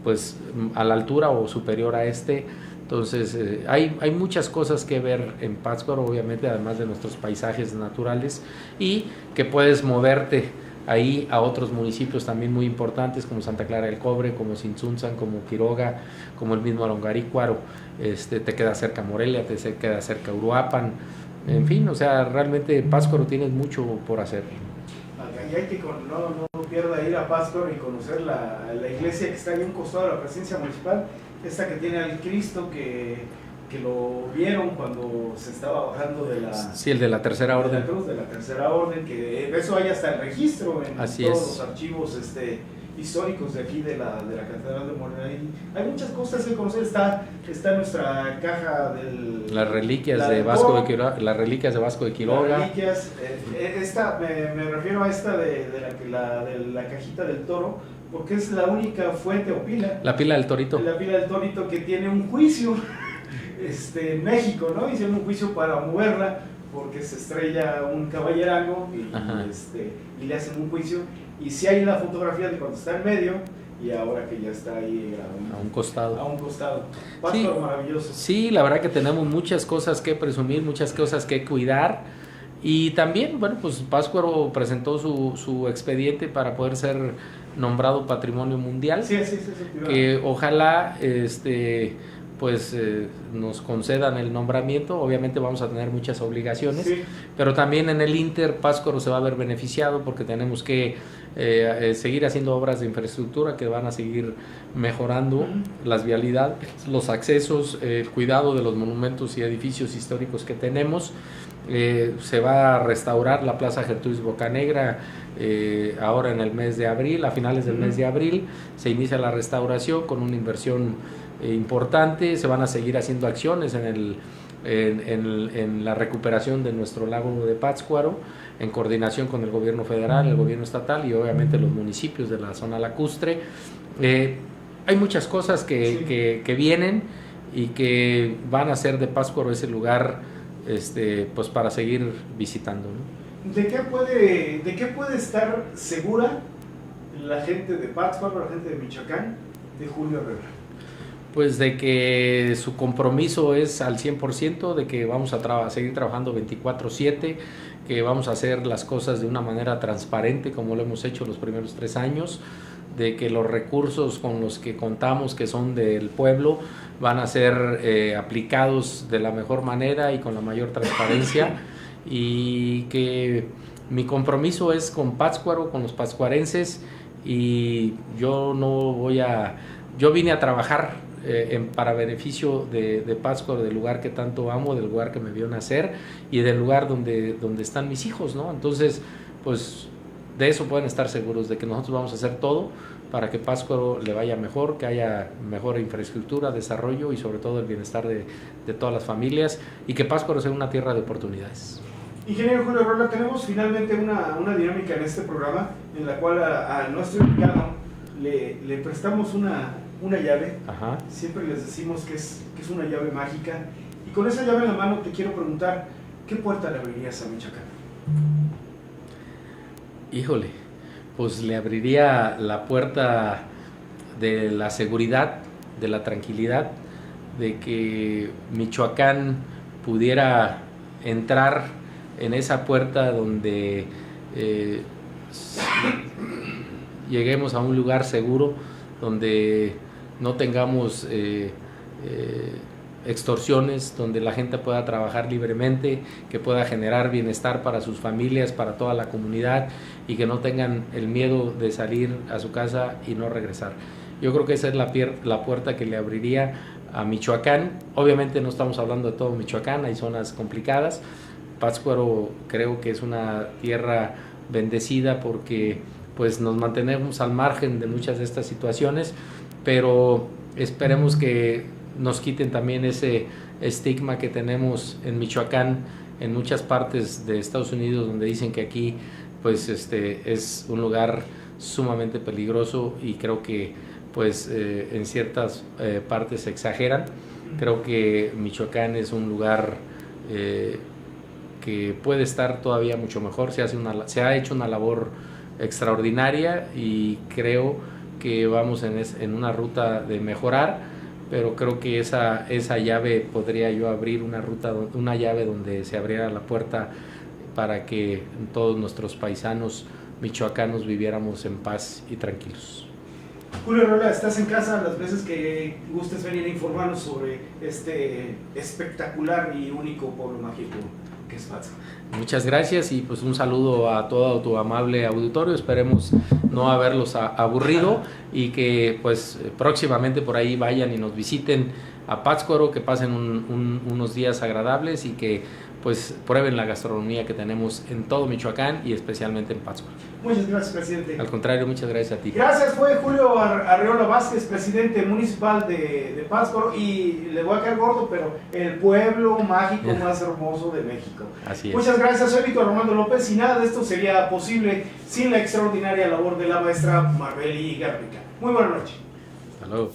pues a la altura o superior a Entonces hay muchas cosas que ver en Pátzcuaro, obviamente, además de nuestros paisajes naturales, y que puedes moverte ahí a otros municipios también muy importantes como Santa Clara del Cobre, como Tzintzuntzan, como Quiroga, como el mismo Longarícuaro. Te queda cerca Morelia, te queda cerca Uruapan, en fin, o sea, realmente Pátzcuaro tienes mucho por hacer. Y hay que no pierda ir a Pátzcuaro y conocer la iglesia que está ahí a un costado de la presidencia municipal, esta que tiene al Cristo que lo vieron cuando se estaba bajando de la... Sí, el de la Tercera Orden. De la Tercera Orden, que eso hay hasta el registro en Así todos es. los archivos históricos de aquí de la Catedral de Morena. Hay muchas cosas que conocer. Está nuestra caja del... Las reliquias de Vasco de Quiroga. Las reliquias de Vasco de Quiroga. Las reliquias, me refiero a esta de la cajita del toro, porque es la única fuente o pila. La pila del torito. La pila del torito que tiene un juicio en México, ¿no? Hicieron un juicio para moverla porque se estrella un caballerango y le hacen un juicio. Y si hay la fotografía de cuando está en medio y ahora que ya está ahí a un costado. Pátzcuaro, sí, maravilloso. Sí, la verdad que tenemos muchas cosas que presumir, muchas cosas que cuidar. Y también, bueno, pues Pátzcuaro presentó su expediente para poder ser nombrado Patrimonio Mundial. Sí. Que ojalá nos concedan el nombramiento. Obviamente vamos a tener muchas obligaciones, sí, pero también en el Inter Pátzcuaro se va a ver beneficiado porque tenemos que seguir haciendo obras de infraestructura que van a seguir mejorando las vialidades, los accesos, el cuidado de los monumentos y edificios históricos que tenemos. Se va a restaurar la Plaza Gertrudis Bocanegra ahora en el mes de abril, a finales del mes de abril se inicia la restauración con una inversión importante. Se van a seguir haciendo acciones en la recuperación de nuestro lago de Pátzcuaro en coordinación con el gobierno federal, el gobierno estatal y obviamente los municipios de la zona lacustre. Hay muchas cosas que vienen y que van a hacer de Pátzcuaro ese lugar pues para seguir visitando, ¿no? ¿De qué puede estar segura la gente de Pátzcuaro, la gente de Michoacán, de Julio Herrera? Pues de que su compromiso es al 100%, de que vamos a seguir trabajando 24/7, que vamos a hacer las cosas de una manera transparente como lo hemos hecho los primeros 3 años, de que los recursos con los que contamos, que son del pueblo, van a ser aplicados de la mejor manera y con la mayor transparencia, y que mi compromiso es con Pátzcuaro, con los pátzcuarenses, y yo vine a trabajar para beneficio de Pátzcuaro, del lugar que tanto amo, del lugar que me vio nacer y del lugar donde están mis hijos, ¿no? Entonces, pues de eso pueden estar seguros, de que nosotros vamos a hacer todo para que Pátzcuaro le vaya mejor, que haya mejor infraestructura, desarrollo y sobre todo el bienestar de todas las familias, y que Pátzcuaro sea una tierra de oportunidades. Ingeniero Julio Rola, tenemos finalmente una dinámica en este programa en la cual a nuestro invitado le prestamos una llave. Ajá. Siempre les decimos que es una llave mágica, y con esa llave en la mano te quiero preguntar, ¿qué puerta le abrirías a Michoacán? Híjole, pues le abriría la puerta de la seguridad, de la tranquilidad, de que Michoacán pudiera entrar en esa puerta donde lleguemos a un lugar seguro, donde no tengamos extorsiones, donde la gente pueda trabajar libremente, que pueda generar bienestar para sus familias, para toda la comunidad, y que no tengan el miedo de salir a su casa y no regresar. Yo creo que esa es la puerta que le abriría a Michoacán. Obviamente no estamos hablando de todo Michoacán, hay zonas complicadas. Pátzcuaro creo que es una tierra bendecida porque pues nos mantenemos al margen de muchas de estas situaciones, pero esperemos que nos quiten también ese estigma que tenemos en Michoacán, en muchas partes de Estados Unidos, donde dicen que aquí pues es un lugar sumamente peligroso, y creo que pues en ciertas partes se exageran. Creo que Michoacán es un lugar que puede estar todavía mucho mejor. Se ha hecho una labor extraordinaria y creo que vamos en una ruta de mejorar, pero creo que esa llave podría yo abrir una llave donde se abriera la puerta para que todos nuestros paisanos michoacanos viviéramos en paz y tranquilos. Julio Rola, estás en casa las veces que gustes venir a informarnos sobre este espectacular y único pueblo mágico que es Pátzcuaro. Muchas gracias, y pues un saludo a todo tu amable auditorio. Esperemos no haberlos aburrido, y que pues próximamente por ahí vayan y nos visiten a Pátzcuaro, que pasen unos días agradables y que pues prueben la gastronomía que tenemos en todo Michoacán y especialmente en Pátzcuaro. Muchas gracias, presidente. Al contrario, muchas gracias a ti. Gracias, fue Julio Arreola Vázquez, presidente municipal de Pátzcuaro, y le voy a caer gordo, pero el pueblo mágico más hermoso de México. Así es. Muchas gracias, soy Víctor Armando López, y nada de esto sería posible sin la extraordinaria labor de la maestra Marbeli Garnica. Muy buena noche. Hasta luego.